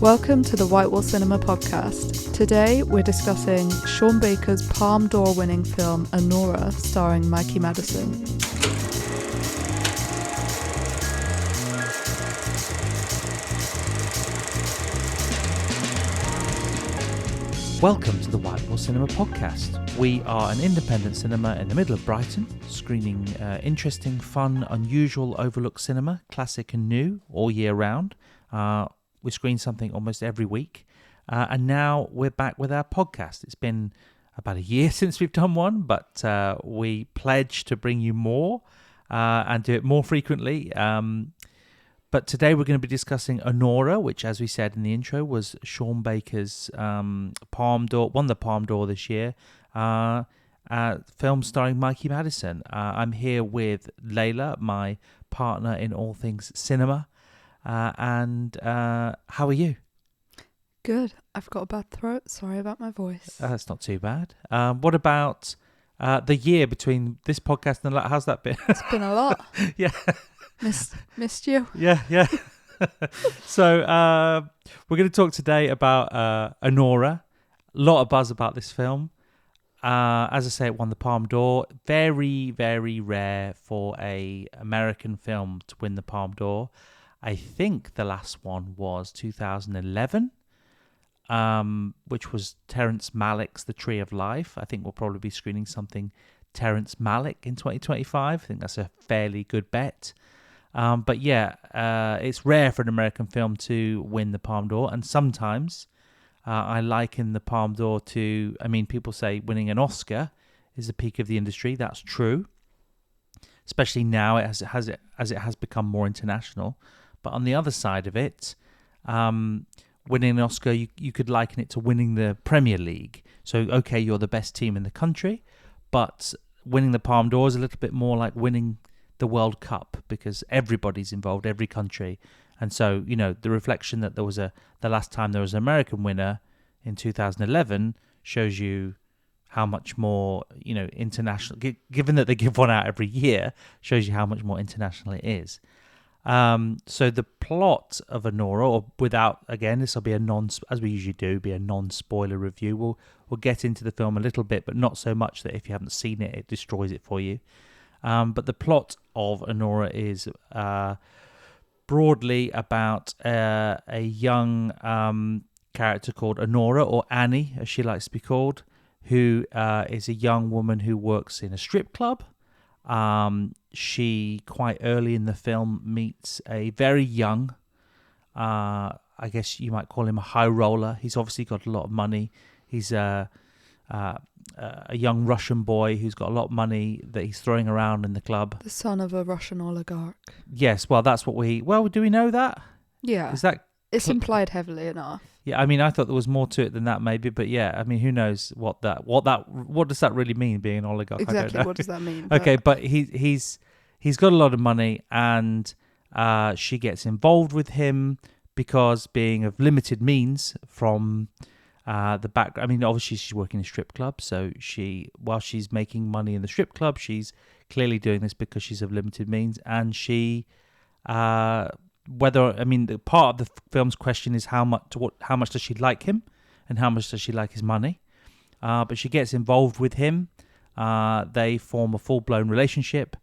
Welcome to the Whitewall Cinema podcast. Today we're discussing Sean Baker's Palme d'Or winning film ANORA starring Mikey Madison. Welcome to the Whitewall Cinema podcast. We are an independent cinema in the middle of Brighton, screening interesting, fun, unusual, overlooked cinema, classic and new, all year round. We screen something almost every week. And now we're back with our podcast. It's been about a year since we've done one, but we pledge to bring you more and do it more frequently. But today we're going to be discussing ANORA, which, as we said in the intro, was Sean Baker's Palme d'Or, won the Palme d'Or this year, film starring Mikey Madison. I'm here with Layla, my partner in all things cinema. And how are you? Good. I've got a bad throat. Sorry about my voice. That's not too bad. What about the year between this podcast and how's that been? It's been a lot. Yeah. Missed you. Yeah. So we're going to talk today about ANORA. A lot of buzz about this film. As I say, it won the Palme d'Or. Very, very rare for a American film to win the Palme d'Or. I think the last one was 2011, which was Terrence Malick's The Tree of Life. I think we'll probably be screening something Terrence Malick in 2025. I think that's a fairly good bet. But yeah, it's rare for an American film to win the Palme d'Or. And sometimes I liken the Palme d'Or to, people say winning an Oscar is the peak of the industry. That's true, especially now as it has become more international. But on the other side of it, winning an Oscar, you could liken it to winning the Premier League. So, okay, you're the best team in the country, but winning the Palme d'Or is a little bit more like winning the World Cup because everybody's involved, every country. And so, the reflection that the last time there was an American winner in 2011 shows you how much more, international, given that they give one out every year, shows you how much more international it is. So the plot of ANORA, or without, again, this will be as we usually do, be a non-spoiler review. We'll get into the film a little bit, but not so much that if you haven't seen it, it destroys it for you. But the plot of ANORA is broadly about a young character called ANORA, or Annie, as she likes to be called, who is a young woman who works in a strip club. She quite early in the film meets a very young, I guess you might call him a high roller. He's obviously got a lot of money. He's a young Russian boy who's got a lot of money that he's throwing around in the club. The son of a Russian oligarch. Yes, well, that's what do we know that? Yeah. Is that? It's implied heavily enough. Yeah, I thought there was more to it than that, maybe, but yeah, who knows what does that really mean, being an oligarch? Exactly, I don't know. what does that mean? Okay, but he's got a lot of money, and she gets involved with him because, being of limited means from the back. Obviously she's working in a strip club, so while she's making money in the strip club, she's clearly doing this because she's of limited means, and she. The part of the film's question is how much does she like him, and how much does she like his money? But she gets involved with him. They form a full-blown relationship,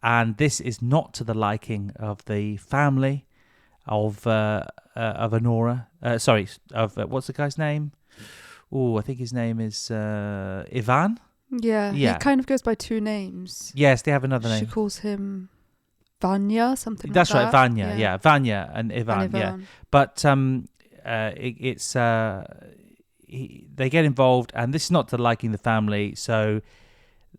and this is not to the liking of the family of ANORA. What's the guy's name? I think his name is Ivan. Yeah, he kind of goes by two names. Yes, they have another name. She calls him Vanya, something That's like right, that. Vanya. Yeah, Vanya and Ivan. Yeah, but they get involved, and this is not to liking the family. So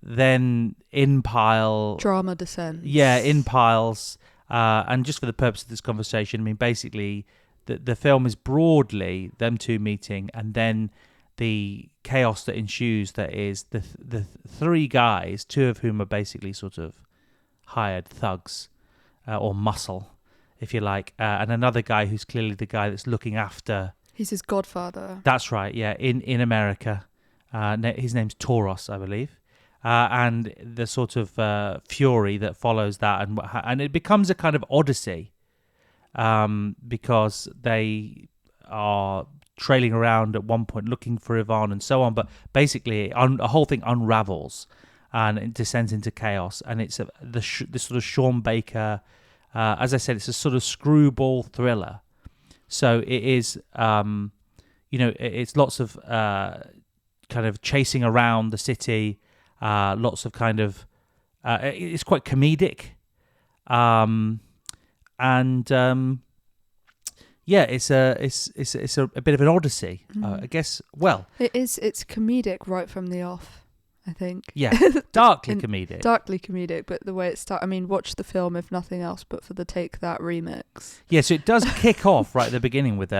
then drama descends. Yeah, in piles. And just for the purpose of this conversation, basically, the film is broadly them two meeting, and then the chaos that ensues. That is the three guys, two of whom are basically sort of hired thugs or muscle, if you like, and another guy who's clearly the guy that's looking after. He's his godfather. That's right, yeah, in America. His name's Tauros, I believe. And the sort of fury that follows that, and it becomes a kind of odyssey, because they are trailing around at one point looking for Yvonne and so on. But basically, a whole thing unravels and it descends into chaos. And it's this sort of Sean Baker, as I said, it's a sort of screwball thriller. So it is, it's lots of kind of chasing around the city, lots of kind of, it's quite comedic. It's a bit of an odyssey, I guess. Well, it's comedic right from the off, I think. Yeah, darkly comedic. Darkly comedic, but the way it starts, I mean, watch the film if nothing else, but for the Take That remix. Yeah, so it does kick off right at the beginning with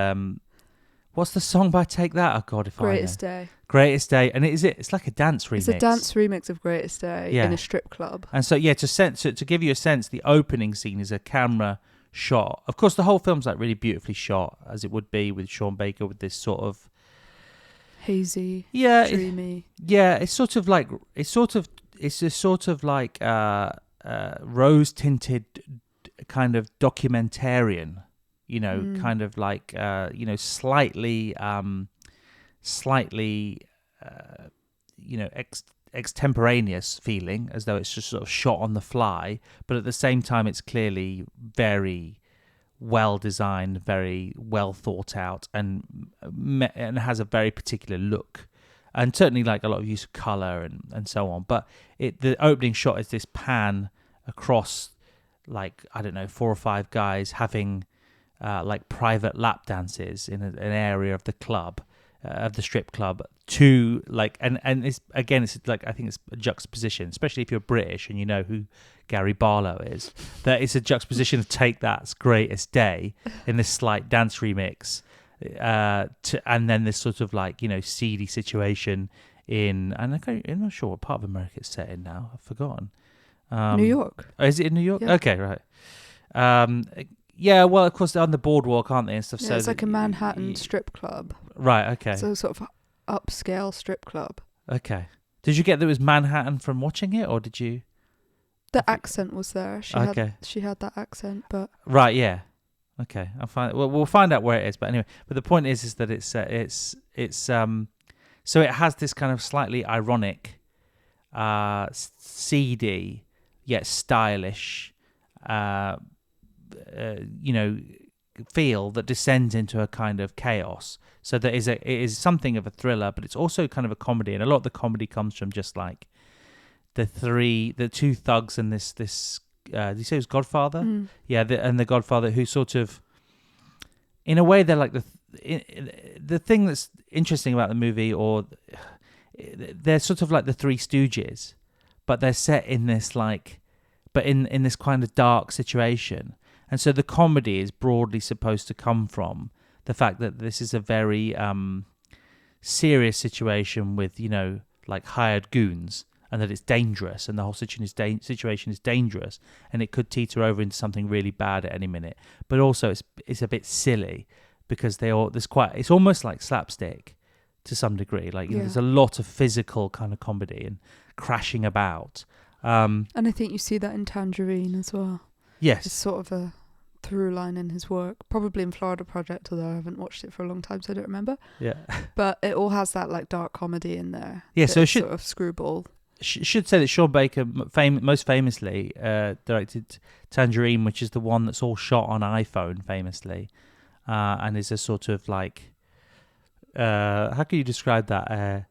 what's the song by Take That? Oh God, Greatest Day. Greatest Day, and it's like a dance remix. It's a dance remix of Greatest Day in a strip club. And so to give you a sense, the opening scene is a camera shot. Of course, the whole film's like really beautifully shot, as it would be with Sean Baker, with this sort of hazy, dreamy. It's sort of like rose tinted kind of documentarian, kind of like slightly extemporaneous feeling, as though it's just sort of shot on the fly, but at the same time it's clearly very well designed, very well thought out, and has a very particular look, and certainly like a lot of use of color and so on. But the opening shot is this pan across, like, I don't know, 4 or 5 guys having like private lap dances in an area of the club, of the strip club, to like, and it's like, I think it's a juxtaposition, especially if you're British and you know who Gary Barlow is, that it's a juxtaposition of Take That's Greatest Day in this slight dance remix, and then this sort of like, seedy situation I'm not sure what part of America it's set in now. I've forgotten. New York. Oh, is it in New York? Yeah. Okay, right. Yeah, well, of course, they're on the boardwalk, aren't they, and stuff. Yeah, so it's like a Manhattan strip club. Right, okay. So sort of upscale strip club. Okay. Did you get that it was Manhattan from watching it, or did you? The accent was there. She had that accent, but right, yeah. Okay, we'll find out where it is. But anyway, the point is that it's so it has this kind of slightly ironic, seedy yet stylish, feel that descends into a kind of chaos. So it is something of a thriller, but it's also kind of a comedy, and a lot of the comedy comes from just like the 2 thugs and this did you say it was Godfather? Yeah, and the Godfather, who sort of, in a way, they're like the thing that's interesting about the movie, or they're sort of like the 3 Stooges, but they're set in this in this kind of dark situation. And so the comedy is broadly supposed to come from the fact that this is a very serious situation with, like hired goons, and that it's dangerous, and the whole situation is dangerous, and it could teeter over into something really bad at any minute. But also it's a bit silly, because it's almost like slapstick to some degree. Like, there's a lot of physical kind of comedy and crashing about. And I think you see that in Tangerine as well. Yes. It's sort of a through line in his work, probably in Florida Project, although I haven't watched it for a long time, so I don't remember. Yeah. But it all has that like dark comedy in there. Yeah, so sort of screwball. Should say that Sean Baker most famously directed Tangerine, which is the one that's all shot on iPhone, famously, and is a sort of like, how can you describe that?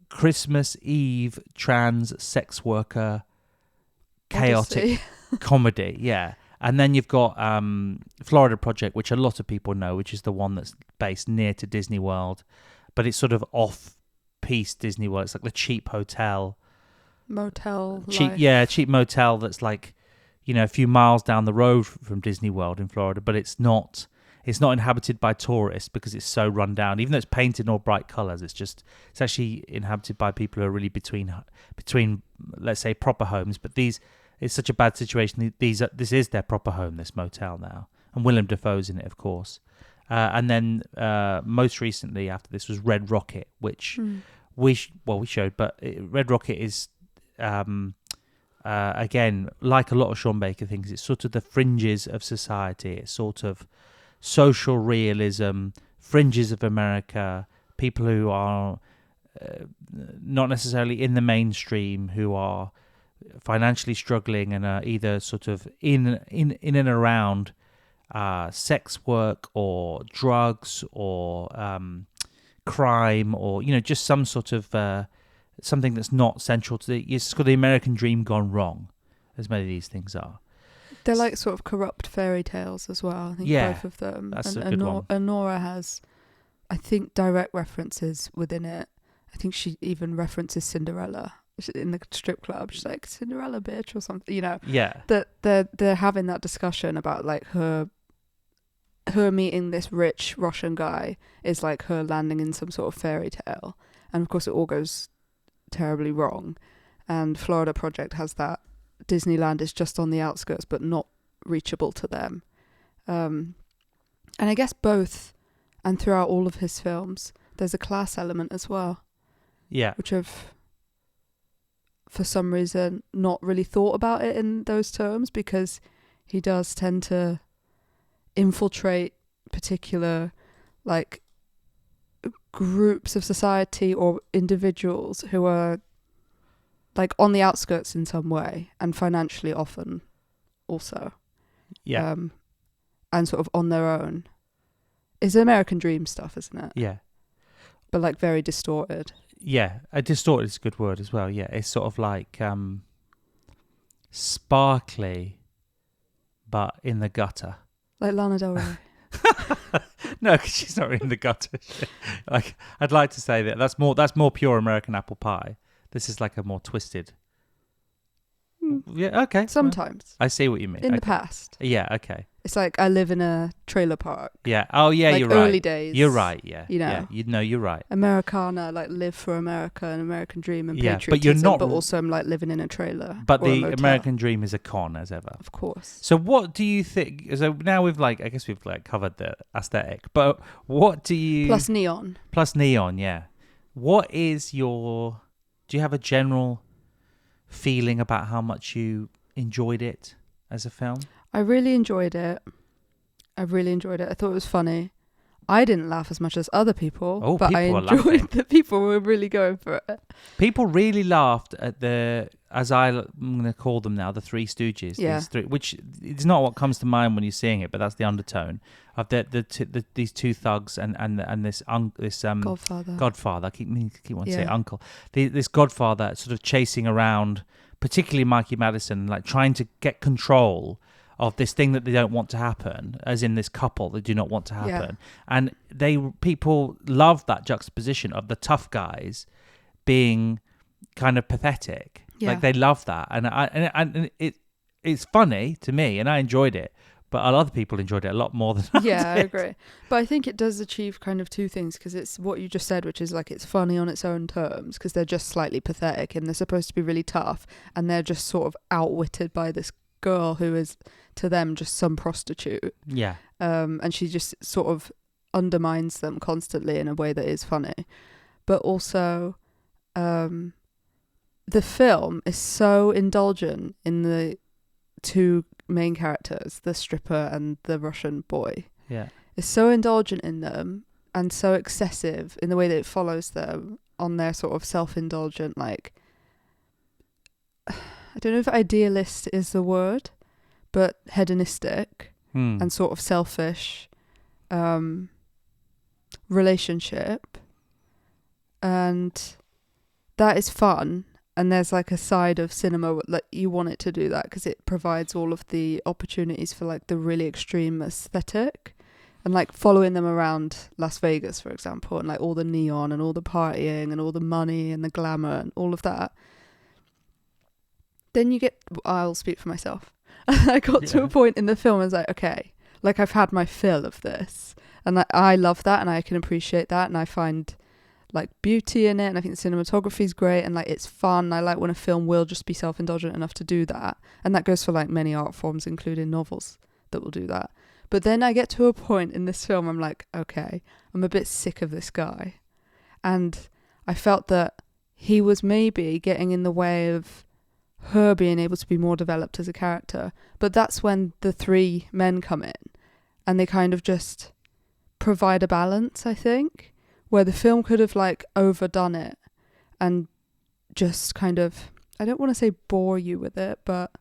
Christmas Eve trans sex worker chaotic comedy, yeah. And then you've got Florida Project, which a lot of people know, which is the one that's based near to Disney World, but it's sort of off-piece Disney World. It's like the cheap hotel. Motel. Cheap motel that's like, a few miles down the road from Disney World in Florida, but it's not inhabited by tourists because it's so run down. Even though it's painted in all bright colours, it's actually inhabited by people who are really between let's say proper homes. But it's such a bad situation. This is their proper home, this motel now, and Willem Dafoe's in it, of course. And then most recently after this was Red Rocket, which we showed, but Red Rocket is again, like a lot of Sean Baker things, it's sort of the fringes of society. It's sort of social realism, fringes of America, people who are not necessarily in the mainstream, who are financially struggling and are either sort of in and around sex work or drugs or crime, or just some sort of something that's not central to it's called the American dream gone wrong, as many of these things are. They're like sort of corrupt fairy tales as well. I think both of them. That's and a good one. ANORA has, I think, direct references within it. I think she even references Cinderella in the strip club. She's like, Cinderella bitch or something, Yeah. That they're having that discussion about like her meeting this rich Russian guy is like her landing in some sort of fairy tale. And of course it all goes terribly wrong. And Florida Project has that. Disneyland is just on the outskirts but not reachable to them. And I guess both, and throughout all of his films, there's a class element as well. Yeah. Which I've, for some reason, not really thought about it in those terms, because he does tend to infiltrate particular like groups of society or individuals who are like on the outskirts in some way, and financially often also. Yeah. And sort of on their own. It's American dream stuff, isn't it? Yeah. But like very distorted. Yeah. Distorted is a good word as well. Yeah. It's sort of like sparkly, but in the gutter. Like Lana Del Rey. No, because she's not in the gutter. Like, I'd like to say that's more pure American apple pie. This is like a more twisted. Yeah, okay. Sometimes. I see what you mean. In the past. Yeah, okay. It's like I live in a trailer park. Yeah. Oh, yeah, like you're right. Early days. You're right, yeah. Yeah, you're right. Americana, like live for America and American dream and patriotism. But you're not. But also I'm like living in a trailer. But the American dream is a con, as ever. Of course. So what do you think? So now we've I guess we've covered the aesthetic. But what do you? Plus neon. Plus neon, yeah. What is your? Do you have a general feeling about how much you enjoyed it as a film? I really enjoyed it. I thought it was funny. I didn't laugh as much as other people, but I enjoyed that people were really going for it. People really laughed at I'm going to call them now, the Three Stooges. Yeah. Which is not what comes to mind when you're seeing it, but that's the undertone of these two thugs and this Godfather. I keep wanting to say uncle. This Godfather sort of chasing around, particularly Mikey Madison, like trying to get control of this thing that they don't want to happen, as in this couple they do not want to happen. Yeah. And people love that juxtaposition of the tough guys being kind of pathetic. Yeah. Like they love that, and it's funny to me, and I enjoyed it. But other people enjoyed it a lot more than I did. I agree. But I think it does achieve kind of two things, because it's what you just said, which is like it's funny on its own terms, because they're just slightly pathetic and they're supposed to be really tough, and they're just sort of outwitted by this girl who is to them just some prostitute. Yeah. And she just sort of undermines them constantly in a way that is funny. But also the film is so indulgent in the two main characters, the stripper and the Russian boy. Yeah. It's so indulgent in them and so excessive in the way that it follows them on their sort of self-indulgent, like, I don't know if idealist is the word, but hedonistic and sort of selfish relationship. And that is fun. And there's like a side of cinema like you want it to do that, because it provides all of the opportunities for like the really extreme aesthetic, and like following them around Las Vegas, for example, and like all the neon and all the partying and all the money and the glamour and all of that. Then I'll speak for myself. I got to a point in the film, I was like, okay, like I've had my fill of this, and I love that, and I can appreciate that, and I find like beauty in it, and I think the cinematography is great, and like it's fun. I like when a film will just be self-indulgent enough to do that, and that goes for like many art forms, including novels that will do that. But then I get to a point in this film, I'm like, okay, I'm a bit sick of this guy, and I felt that he was maybe getting in the way of her being able to be more developed as a character. But that's when the three men come in, and they kind of just provide a balance, I think, where the film could have like overdone it and just kind of, I don't want to say bore you with it, but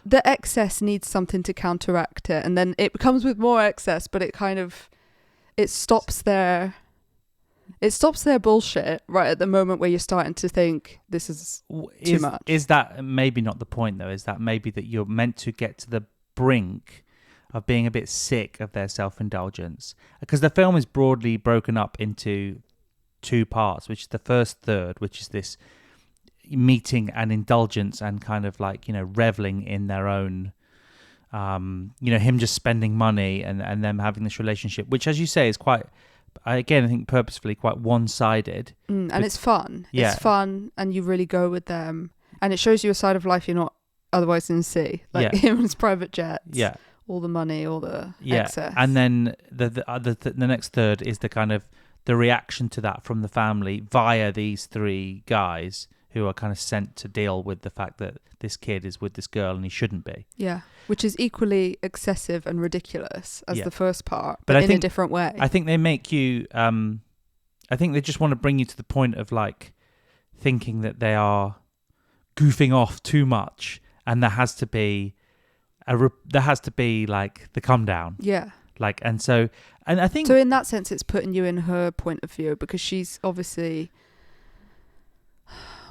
the excess needs something to counteract it, and then it comes with more excess, but it kind of, it stops their bullshit right at the moment where you're starting to think this is too much. Is that maybe not the point though? Is that maybe that you're meant to get to the brink of being a bit sick of their self-indulgence? Because the film is broadly broken up into two parts, which is the first third, which is this meeting and indulgence and kind of like, you know, reveling in their own, you know, him just spending money and them having this relationship, which, as you say, is quite, again, I think purposefully quite one-sided. And it's fun. Yeah. It's fun, and you really go with them. And it shows you a side of life you're not otherwise going to see. Like him and his private jets. Yeah. All the money, all the excess. And then the next third is the kind of the reaction to that from the family via these three guys who are kind of sent to deal with the fact that this kid is with this girl and he shouldn't be. Yeah, which is equally excessive and ridiculous as the first part, but in a different way. I think they make you, I think they just want to bring you to the point of like thinking that they are goofing off too much, and there has to be like the come down. Yeah. Like, and I think... So in that sense, it's putting you in her point of view, because she's obviously...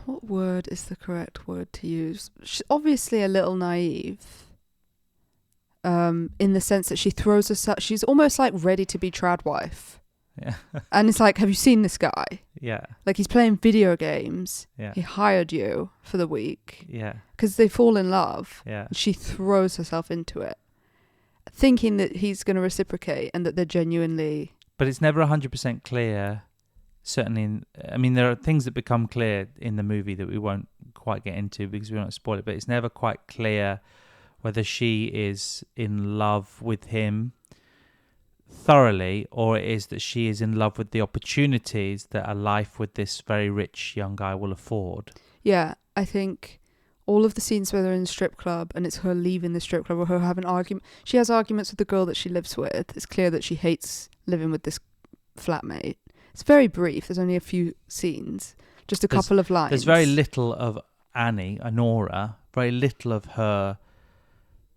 What word is the correct word to use? She's obviously a little naive. In the sense that she throws herself... She's almost like ready to be trad wife. Yeah. And it's like, have you seen this guy? Yeah. Like, he's playing video games. Yeah. He hired you for the week. Yeah. Because they fall in love. Yeah. And she throws herself into it, thinking that he's going to reciprocate and that they're genuinely... But it's never 100% clear, certainly. I mean, there are things that become clear in the movie that we won't quite get into because we won't spoil it, but it's never quite clear whether she is in love with him thoroughly, or it is that she is in love with the opportunities that a life with this very rich young guy will afford. Yeah, I think all of the scenes where they're in the strip club and it's her leaving the strip club or her having argument, she has arguments with the girl that she lives with. It's clear that she hates living with this flatmate. It's very brief. There's only a few scenes, just a couple of lines. There's very little of ANORA, very little of her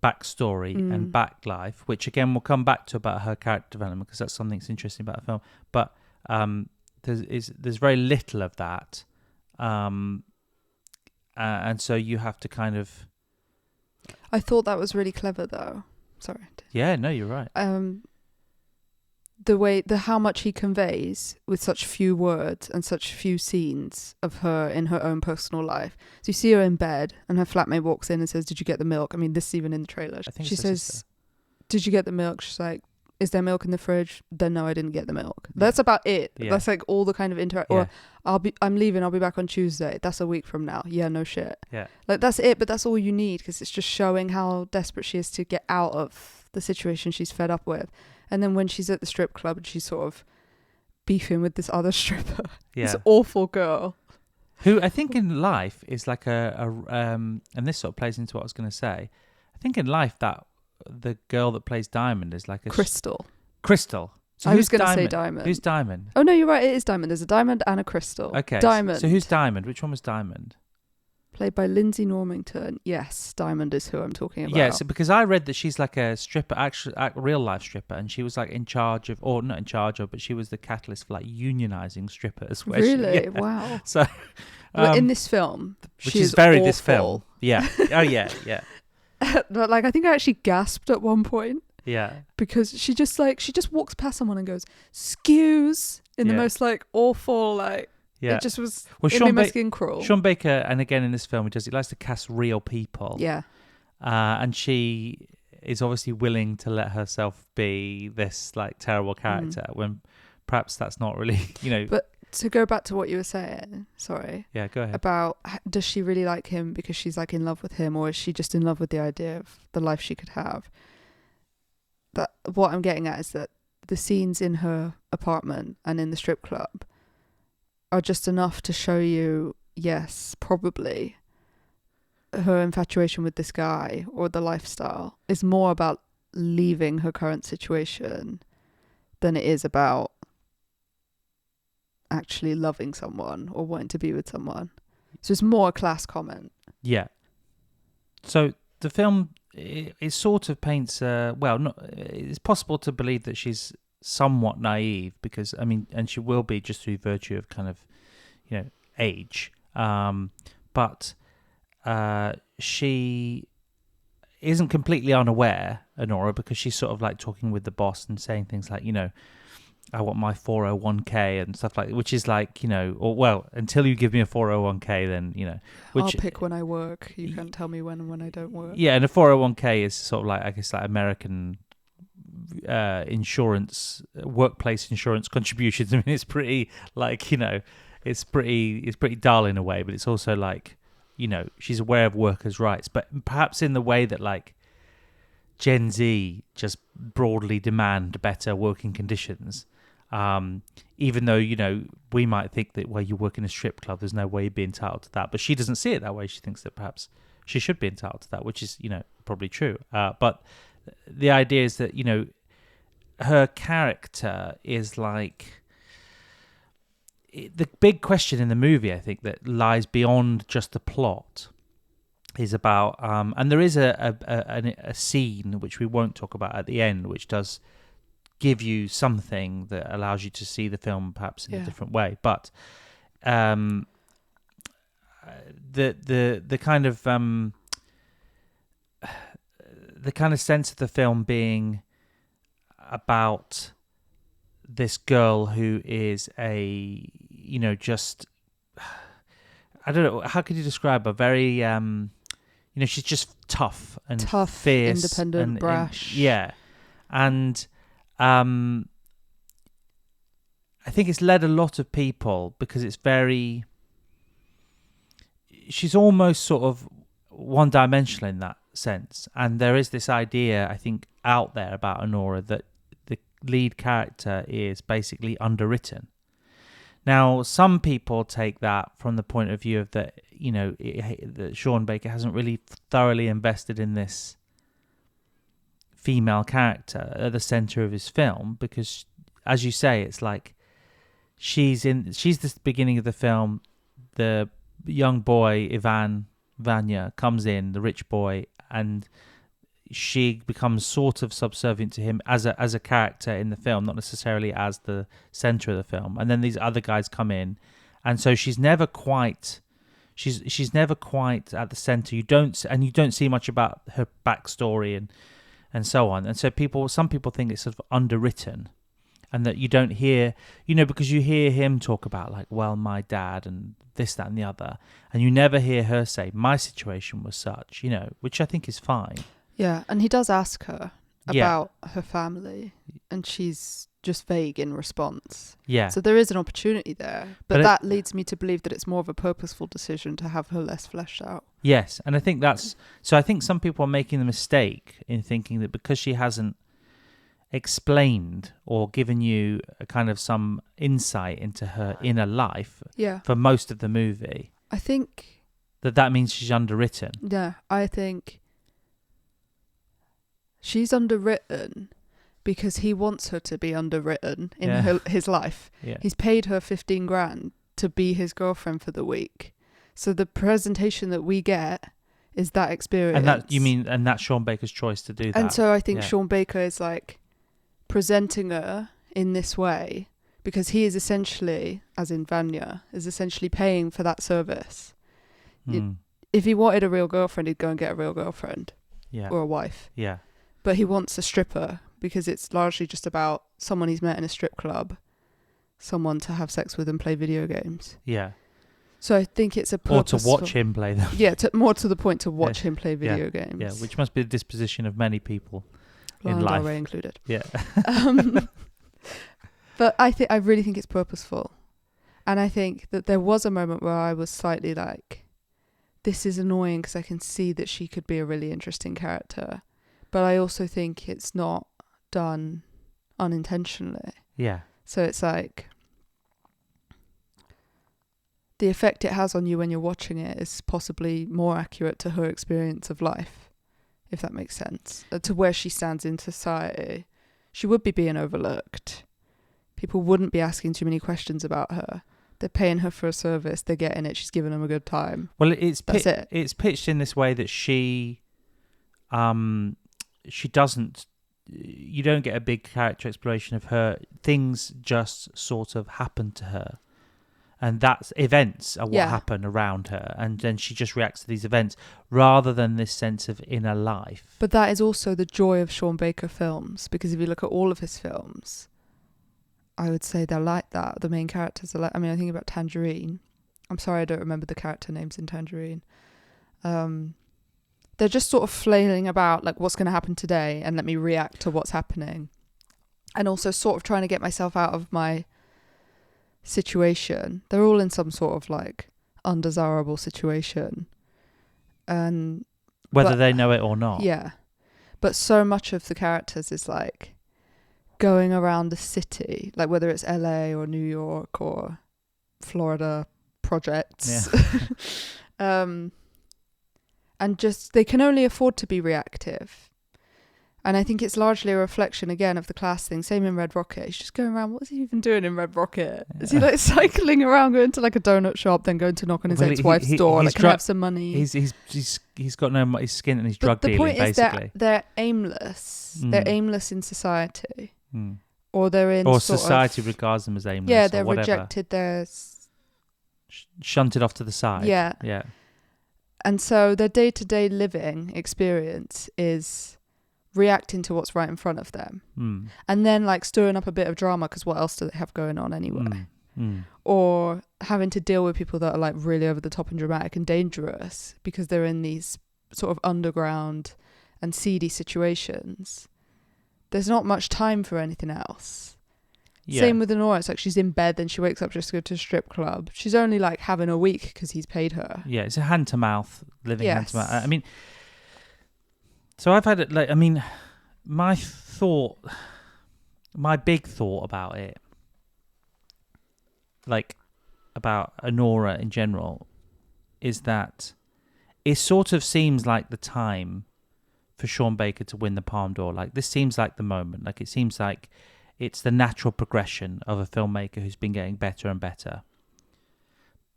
backstory and back life, which again we'll come back to about her character development because that's something that's interesting about the film. But there's very little of that, and so you have to kind of. I thought that was really clever, though. Sorry. Yeah, no, you're right. How much he conveys with such few words and such few scenes of her in her own personal life. So you see her in bed and her flatmate walks in and says, "Did you get the milk?" I mean, this is even in the trailer. She says, "Did you get the milk?" She's like, "Is there milk in the fridge?" Then no, I didn't get the milk. Yeah. That's about it. Yeah. That's like all the kind of interaction. Yeah. Or I'm leaving. I'll be back on Tuesday. That's a week from now. Yeah, no shit. Yeah. Like that's it. But that's all you need because it's just showing how desperate she is to get out of the situation she's fed up with. And then when she's at the strip club and she's sort of beefing with this other stripper, this awful girl, who I think in life is like and this sort of plays into what I was going to say. I think in life that the girl that plays Diamond is like a Crystal. Crystal. So I was going to say Diamond. Who's Diamond? Oh no, you're right. It is Diamond. There's a Diamond and a Crystal. Okay. Diamond. So who's Diamond? Which one was Diamond? Played by Lindsay Normington. Yes, Diamond is who I'm talking about. Yeah, so because I read that she's like a stripper, actually a real life stripper, and she was like in charge of, or not in charge of, but she was the catalyst for like unionizing strippers. Really? Wow. So, in this film, which is very awful. This film. Yeah. Oh yeah, yeah. But like, I think I actually gasped at one point. Yeah. Because she just walks past someone and goes, "Excuse," in the most like awful like. Yeah. It just was skin crawl. Sean Baker, and again in this film, he likes to cast real people. Yeah. And she is obviously willing to let herself be this like terrible character when perhaps that's not really, you know. But to go back to what you were saying, sorry. Yeah, go ahead. About does she really like him because she's like in love with him, or is she just in love with the idea of the life she could have? That what I'm getting at is that the scenes in her apartment and in the strip club are just enough to show you, yes, probably her infatuation with this guy or the lifestyle is more about leaving her current situation than it is about actually loving someone or wanting to be with someone. So it's more a class comment. Yeah. So the film, it sort of paints, it's possible to believe that she's somewhat naive because, I mean, and she will be just through virtue of kind of, age. But she isn't completely unaware, ANORA, because she's sort of like talking with the boss and saying things like, I want my 401k and stuff like, which is like, until you give me a 401k, then, which I'll pick when I work. You can't tell me when I don't work. Yeah, and a 401k is sort of like, I guess, like American insurance, workplace insurance contributions. I mean, it's pretty like, it's pretty dull in a way, but it's also like, she's aware of workers' rights, but perhaps in the way that like Gen Z just broadly demand better working conditions. Even though, we might think that, well, you work in a strip club, there's no way you'd be entitled to that. But she doesn't see it that way. She thinks that perhaps she should be entitled to that, which is, probably true. But the idea is that, her character is like... The big question in the movie, I think, that lies beyond just the plot is about... and there is a scene, which we won't talk about at the end, which does give you something that allows you to see the film perhaps in a different way, but the kind of sense of the film being about this girl who is a just, I don't know, how could you describe her? Very she's just tough, fierce, independent, brash, and I think it's led a lot of people because it's very... She's almost sort of one-dimensional in that sense. And there is this idea, I think, out there about ANORA that the lead character is basically underwritten. Now, some people take that from the point of view of that, that Sean Baker hasn't really thoroughly invested in this female character at the center of his film, because, as you say, it's like she's the beginning of the film. The young boy Vanya comes in, the rich boy, and she becomes sort of subservient to him as a character in the film, not necessarily as the center of the film. And then these other guys come in, and so she's never quite at the center. You don't see much about her backstory and so on. And so some people think it's sort of underwritten, and that you don't hear, because you hear him talk about like, well, my dad and this, that, and the other, and you never hear her say, my situation was such, which I think is fine. Yeah, and he does ask her about her family, and she's just vague in response. Yeah. So there is an opportunity there, but that leads me to believe that it's more of a purposeful decision to have her less fleshed out. Yes, and I think I think some people are making the mistake in thinking that because she hasn't explained or given you a kind of some insight into her inner life for most of the movie, I think that means she's underwritten. Yeah, I think she's underwritten because he wants her to be underwritten in his life. Yeah. He's paid her 15 grand to be his girlfriend for the week. So the presentation that we get is that experience. And that's Sean Baker's choice to do that. And so I think Sean Baker is like presenting her in this way because he is essentially, as in Vanya, is essentially paying for that service. If he wanted a real girlfriend, he'd go and get a real girlfriend or a wife. Yeah. But he wants a stripper because it's largely just about someone he's met in a strip club, someone to have sex with and play video games. Yeah. So I think it's a purposeful... Or to watch him play them. Yeah, more to the point, to watch him play video games. Yeah, which must be the disposition of many people in life. Lana Del Rey included. Yeah. But I really think it's purposeful. And I think that there was a moment where I was slightly like, this is annoying because I can see that she could be a really interesting character. But I also think it's not done unintentionally. Yeah. So it's like the effect it has on you when you're watching it is possibly more accurate to her experience of life if that makes sense, to where she stands in society. She would be being overlooked. People wouldn't be asking too many questions about her. They're paying her for a service. They're getting it. She's giving them a good time. Well, it. It's pitched in this way that she doesn't. You don't get a big character exploration of her. Things just sort of happen to her, and that's events are what happen around her, and then she just reacts to these events rather than this sense of inner life. But that is also the joy of Sean Baker films, because if you look at all of his films, I would say they're like that. The main characters are like, I mean, I think about Tangerine. I'm sorry I don't remember the character names in Tangerine. They're just sort of flailing about like what's going to happen today and let me react to what's happening. And also sort of trying to get myself out of my situation. They're all in some sort of like undesirable situation. And whether they know it or not. Yeah. But so much of the characters is like going around the city, like whether it's LA or New York or Florida projects. Yeah. And just they can only afford to be reactive. And I think it's largely a reflection again of the class thing. Same in Red Rocket. He's just going around. What is he even doing in Red Rocket? Yeah. Is he like cycling around, going to like a donut shop, then going to knock on his ex-wife's door, like can I have some money? He's got no his skin and he's drug dealing. The point basically is they're aimless. They're aimless in society, or they're in or society regards them as aimless. Yeah, they're or whatever. rejected. They're shunted off to the side. Yeah. And so their day-to-day living experience is reacting to what's right in front of them. And then like stirring up a bit of drama, because what else do they have going on anyway? Or having to deal with people that are like really over the top and dramatic and dangerous because they're in these sort of underground and seedy situations. There's not much time for anything else. Yeah. Same with ANORA. It's like she's in bed, then she wakes up just to go to a strip club. She's only like having a week because he's paid her. Yeah, it's a hand to mouth, living hand to mouth. I mean, so I've had it like, I mean, my big thought about it, like about ANORA in general, is that it sort of seems like the time for Sean Baker to win the Palme d'Or. Like this seems like the moment. Like it seems like it's the natural progression of a filmmaker who's been getting better and better.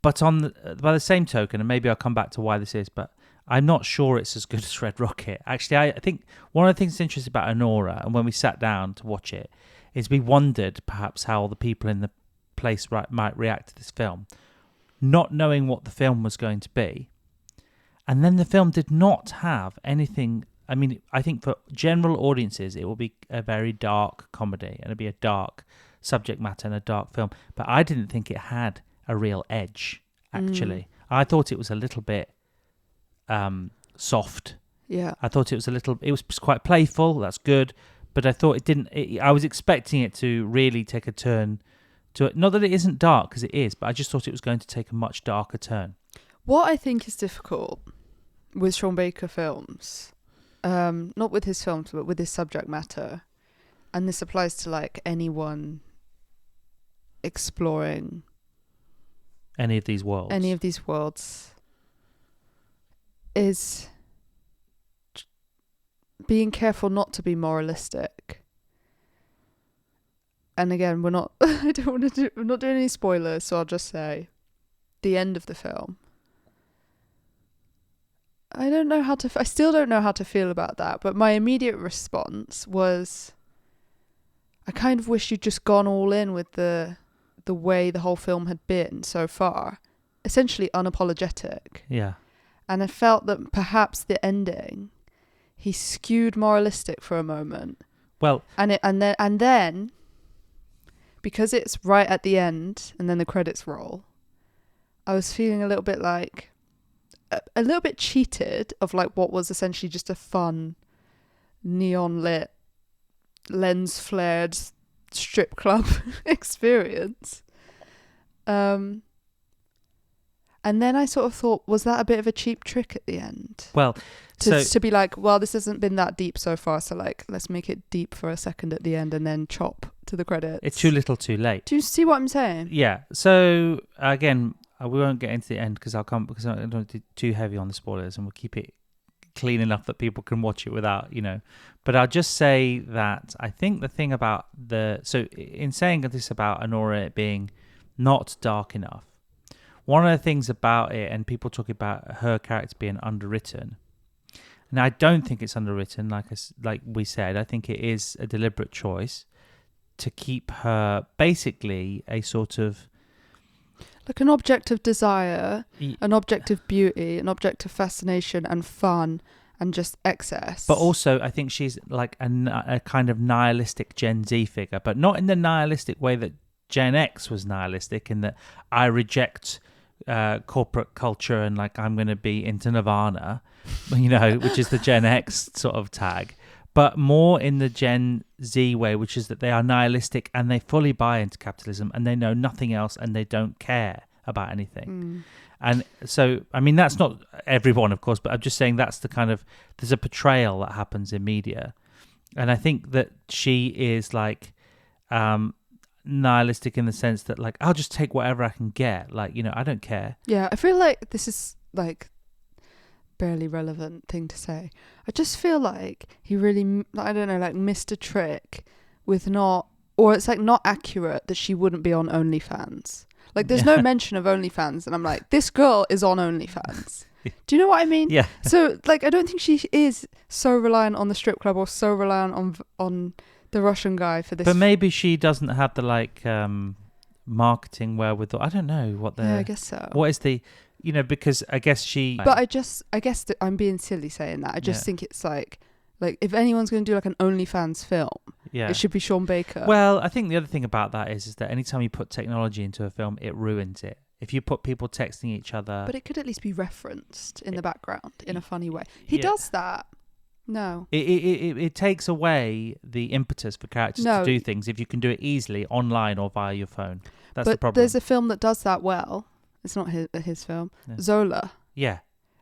But by the same token, and maybe I'll come back to why this is, but I'm not sure it's as good as Red Rocket. Actually, I think one of the things that's interesting about ANORA, and when we sat down to watch it, is we wondered perhaps how the people in the place might react to this film, not knowing what the film was going to be. And then the film did not have anything. I mean, I think for general audiences, it will be a very dark comedy and it'll be a dark subject matter and a dark film. But I didn't think it had a real edge, actually. I thought it was a little bit soft. Yeah. I thought it was quite playful. That's good. But I thought I was expecting it to really take a turn to it. Not that it isn't dark, because it is, but I just thought it was going to take a much darker turn. What I think is difficult with Sean Baker films, not with his films, but with his subject matter, and this applies to like anyone exploring any of these worlds, is being careful not to be moralistic. And again, we're not I'm not doing any spoilers, so I'll just say the end of the film. I still don't know how to feel about that, but my immediate response was, I kind of wish you'd just gone all in with the way the whole film had been so far, essentially unapologetic. Yeah. And I felt that perhaps the ending, he skewed moralistic for a moment. Well, and then because it's right at the end and then the credits roll, I was feeling a little bit like a little bit cheated of like what was essentially just a fun neon lit lens flared strip club experience. And then I sort of thought, was that a bit of a cheap trick at the end? Well, to be like, well, this hasn't been that deep so far, so like let's make it deep for a second at the end and then chop to the credits. It's too little too late. Do you see what I'm saying? Yeah. So again, we won't get into the end because I don't want to do too heavy on the spoilers, and we'll keep it clean enough that people can watch it without, But I'll just say that I think the thing about in saying this about Anora it being not dark enough, one of the things about it, and people talk about her character being underwritten, and I don't think it's underwritten, like we said. I think it is a deliberate choice to keep her basically a sort of like an object of desire, an object of beauty, an object of fascination and fun and just excess. But also, I think she's like a kind of nihilistic Gen Z figure, but not in the nihilistic way that Gen X was nihilistic, in that I reject corporate culture and like I'm going to be into Nirvana, which is the Gen X sort of tag. But more in the Gen Z way, which is that they are nihilistic and they fully buy into capitalism and they know nothing else and they don't care about anything. And so, I mean, that's not everyone, of course, but I'm just saying that's the kind of, there's a portrayal that happens in media. And I think that she is like nihilistic in the sense that like, I'll just take whatever I can get. Like, I don't care. Yeah, I feel like this is like barely relevant thing to say. I just feel like he really, I don't know, like missed a trick with or it's like not accurate that she wouldn't be on OnlyFans. Like there's no mention of OnlyFans, and I'm like, this girl is on OnlyFans. Do you know what I mean? Yeah. So like, I don't think she is so reliant on the strip club or so reliant on the Russian guy for this. But maybe she doesn't have the like marketing wherewithal. I don't know what the. Yeah, I guess so. What is the, because I guess she. But I guess that I'm being silly saying that. I just think it's like if anyone's going to do like an OnlyFans film, it should be Sean Baker. Well, I think the other thing about that is that anytime you put technology into a film, it ruins it. If you put people texting each other, but it could at least be referenced in the background in a funny way. He does that. No, it takes away the impetus for characters to do things if you can do it easily online or via your phone. That's the problem. But there's a film that does that well. It's not his film. Yeah. Zola. Yeah.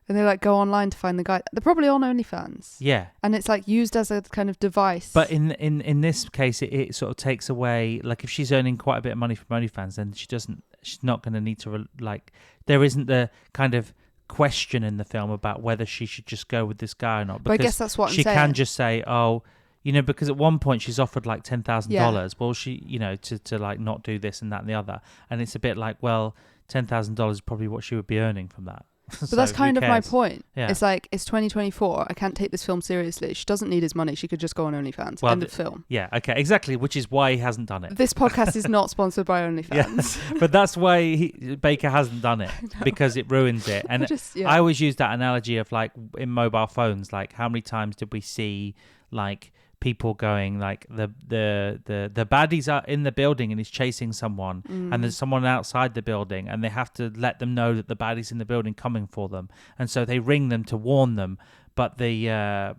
And they like go online to find the guy. They're probably on OnlyFans. Yeah. And it's like used as a kind of device. But in this case, it sort of takes away, like if she's earning quite a bit of money from OnlyFans, then she's not going to need to there isn't the kind of question in the film about whether she should just go with this guy or not. But I guess that's what I'm saying. She can just say, because at one point she's offered like $10,000. Well, she, to like not do this and that and the other. And it's a bit like, well, $10,000 is probably what she would be earning from that. But that's kind of my point. Yeah. It's like, it's 2024. I can't take this film seriously. She doesn't need his money. She could just go on OnlyFans. End of film. Yeah, okay, exactly, which is why he hasn't done it. This podcast is not sponsored by OnlyFans. Yeah. But that's why Baker hasn't done it, because it ruins it. And I always use that analogy of like in mobile phones, like how many times did we see like people going like the baddies are in the building and he's chasing someone and there's someone outside the building and they have to let them know that the baddie's in the building coming for them, and so they ring them to warn them, but the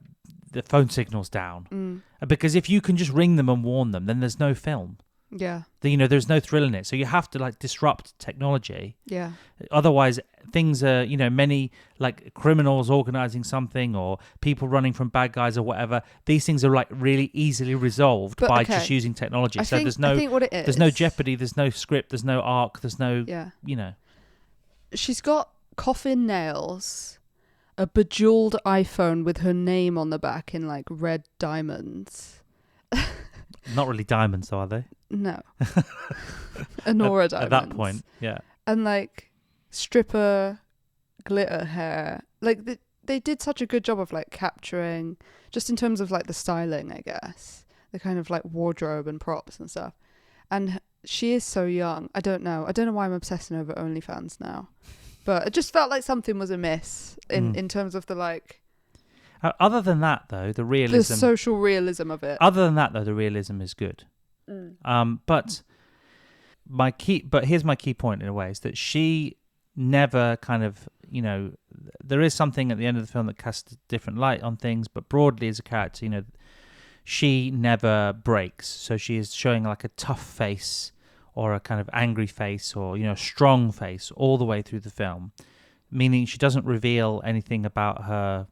phone signal's down because if you can just ring them and warn them, then there's no film. Yeah. There's no thrill in it. So you have to like disrupt technology. Yeah. Otherwise things are, many like criminals organizing something or people running from bad guys or whatever. These things are like really easily resolved by just using technology. There's no, I think what it is, there's no jeopardy. There's no script. There's no arc. There's no, She's got coffin nails, a bejeweled iPhone with her name on the back in like red diamonds. Not really diamonds though, are they? No. ANORA diamonds. At that point, yeah. And like stripper glitter hair. Like they did such a good job of like capturing, just in terms of like the styling, I guess. The kind of like wardrobe and props and stuff. And she is so young. I don't know why I'm obsessing over OnlyFans now. But it just felt like something was amiss in terms of the like... Other than that, though, the realism... The social realism of it. Other than that, though, the realism is good. But here's my key point in a way, is that she never kind of, there is something at the end of the film that casts a different light on things, but broadly as a character, she never breaks. So she is showing like a tough face or a kind of angry face or, strong face all the way through the film, meaning she doesn't reveal anything about her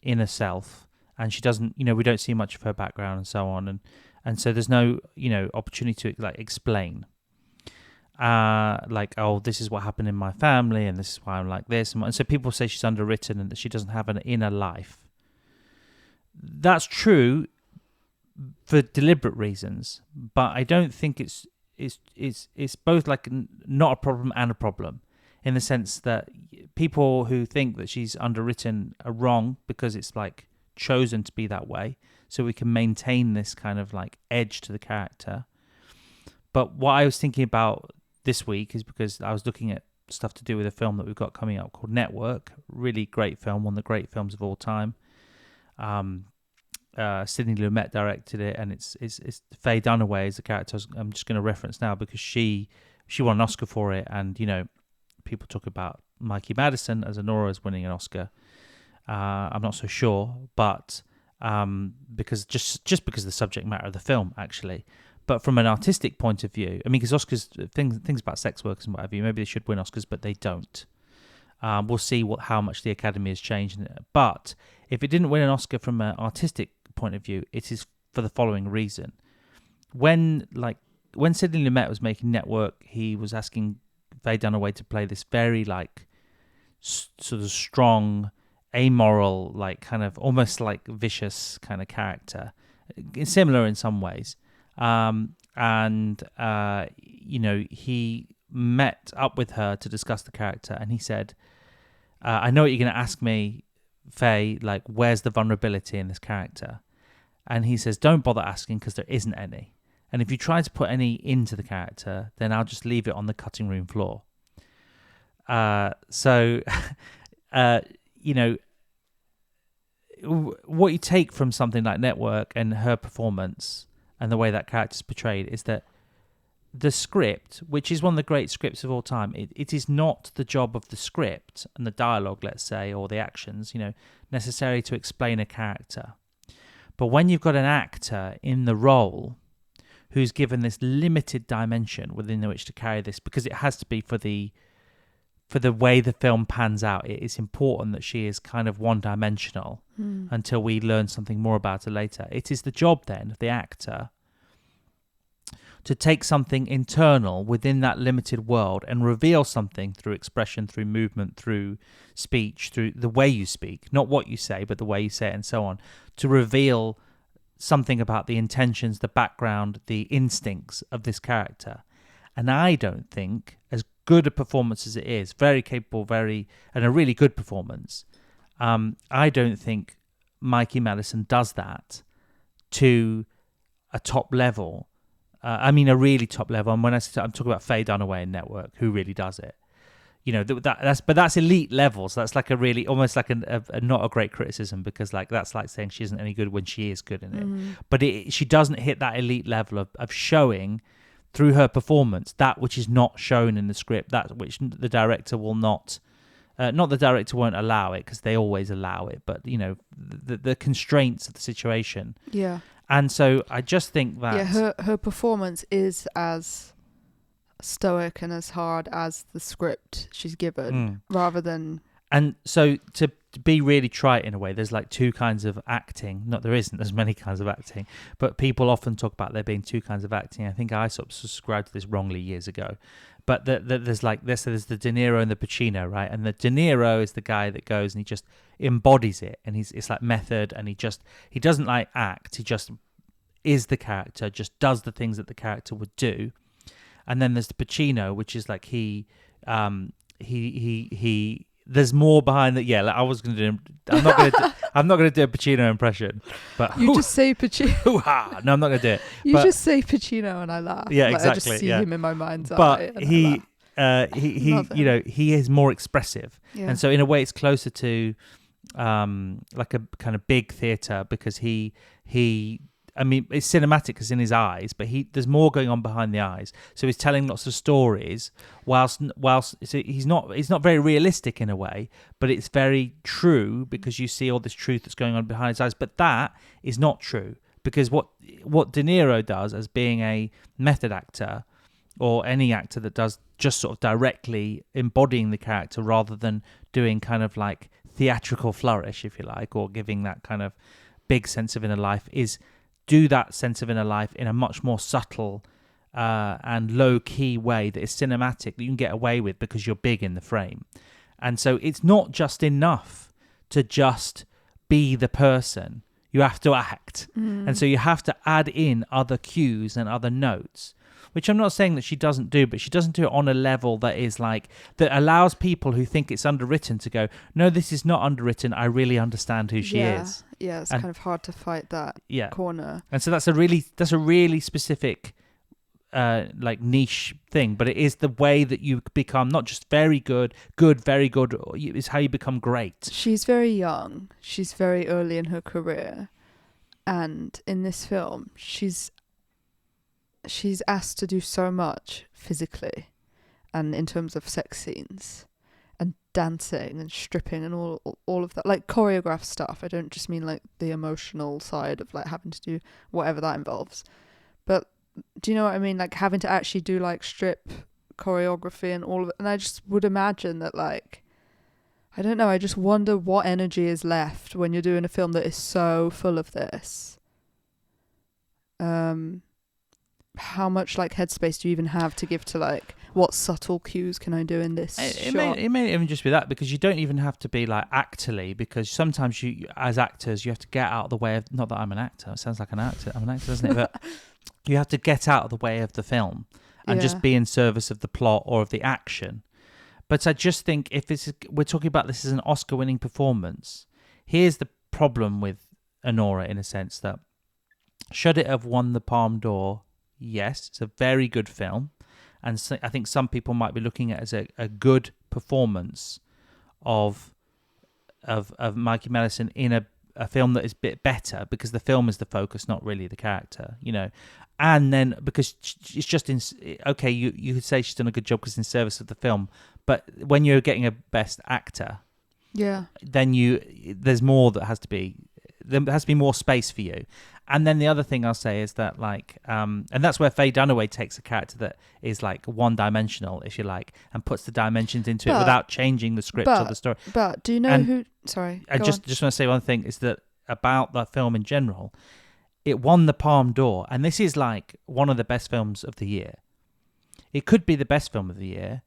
inner self, and she doesn't, we don't see much of her background and so on, and so there's no, opportunity to like explain. like, oh, this is what happened in my family, and this is why I'm like this, and so people say she's underwritten and that she doesn't have an inner life. That's true for deliberate reasons, but I don't think it's both like not a problem and a problem, in the sense that people who think that she's underwritten are wrong because it's like chosen to be that way, so we can maintain this kind of like edge to the character. But what I was thinking about this week is because I was looking at stuff to do with a film that we've got coming up called Network. Really great film, one of the great films of all time. Sidney Lumet directed it, and it's Faye Dunaway is the character I'm just going to reference now because she won an Oscar for it, and you know, people talk about Mikey Madison as ANORA as winning an Oscar. I'm not so sure, but because just because of the subject matter of the film, actually. But from an artistic point of view, I mean, because Oscars, things about sex workers and whatever, maybe they should win Oscars, but they don't. We'll see how much the Academy has changed. But if it didn't win an Oscar from an artistic point of view, it is for the following reason. When Sidney Lumet was making Network, he was asking Faye Dunaway to play this very like sort of strong, amoral, like kind of almost like vicious kind of character, similar in some ways. You know, he met up with her to discuss the character, and he said, I know what you're going to ask me, Faye, like, where's the vulnerability in this character? And he says, don't bother asking because there isn't any. And if you try to put any into the character, then I'll just leave it on the cutting room floor. You know, what you take from something like Network and her performance and the way that character's portrayed is that the script, which is one of the great scripts of all time, it is not the job of the script and the dialogue, let's say, or the actions, you know, necessary to explain a character. But when you've got an actor in the role who's given this limited dimension within which to carry this, because it has to be for the way the film pans out, it is important that she is kind of one-dimensional until we learn something more about her later. It is the job then of the actor to take something internal within that limited world and reveal something through expression, through movement, through speech, through the way you speak, not what you say, but the way you say it and so on, to reveal something about the intentions, the background, the instincts of this character. And I don't think, as good a performance as it is, very capable, and a really good performance, I don't think Mikey Madison does that to a top level. I mean, a really top level. And when I'm talking about Faye Dunaway in Network, who really does it. You know, that's elite level. So that's like a really, almost like a not a great criticism, because like that's like saying she isn't any good when she is good in it. But she doesn't hit that elite level of showing through her performance that which is not shown in the script, that which the director will not the director won't allow it, because they always allow it, but you know, the constraints of the situation. Yeah. And so I just think that her performance is as stoic and as hard as the script she's given, rather than. And so to be really trite in a way, there's like two kinds of acting. Not there isn't as many kinds of acting, but people often talk about there being two kinds of acting. I think I sort of subscribed to this wrongly years ago. But there's like this. There's the De Niro and the Pacino, right? And the De Niro is the guy that goes and he just embodies it, and it's like method, and he doesn't like act. He just is the character, just does the things that the character would do. And then there's the Pacino, which is like he there's more behind that. Yeah, like I was going to do. I'm not going to do a Pacino impression. But you just say Pacino. No, I'm not going to do it. You just say Pacino and I laugh. Yeah, like, exactly. I just see him in my mind's eye. But he you know, he is more expressive, and so in a way, it's closer to like a kind of big theatre, because he. I mean, it's cinematic as in his eyes, but there's more going on behind the eyes. So he's telling lots of stories, whilst so he's not very realistic in a way, but it's very true, because you see all this truth that's going on behind his eyes. But that is not true, because what De Niro does as being a method actor, or any actor that does just sort of directly embodying the character rather than doing kind of like theatrical flourish, if you like, or giving that kind of big sense of inner life, is do that sense of inner life in a much more subtle and low-key way that is cinematic that you can get away with because you're big in the frame. And so it's not just enough to just be the person. You have to act. And so you have to add in other cues and other notes, which I'm not saying that she doesn't do, but she doesn't do it on a level that is like, that allows people who think it's underwritten to go, no, this is not underwritten. I really understand who she is. Yeah, it's kind of hard to fight that corner. And so that's a really specific like niche thing, but it is the way that you become not just very good, very good, is how you become great. She's very young. She's very early in her career. And in this film, she's asked to do so much physically and in terms of sex scenes and dancing and stripping and all of that, like choreographed stuff. I don't just mean like the emotional side of like having to do whatever that involves, but do you know what I mean? Like having to actually do like strip choreography and all of it. And I just would imagine that, like, I don't know, I just wonder what energy is left when you're doing a film that is so full of this. How much like headspace do you even have to give to like what subtle cues can I do in this shot? It may even just be that, because you don't even have to be like actorly, because sometimes you as actors you have to get out of the way of, not that I'm an actor, it sounds like an actor, I'm an actor, doesn't it? But you have to get out of the way of the film and just be in service of the plot or of the action. But I just think we're talking about this as an Oscar-winning performance, here's the problem with ANORA, in a sense that should it have won the Palme d'Or? Yes, it's a very good film, and so I think some people might be looking at it as a good performance of Mikey Madison in a film that is a bit better, because the film is the focus, not really the character, you know. And then because it's just okay, you could say she's done a good job because in service of the film, but when you're getting a best actor, then there's more that has to be. There has to be more space for you. And then the other thing I'll say is that, like, and that's where Faye Dunaway takes a character that is like one-dimensional, if you like, and puts the dimensions into it without changing the script or the story. But do you know who? Sorry, I just want to say one thing is that about that film in general, it won the Palme d'Or, and this is like one of the best films of the year. It could be the best film of the year.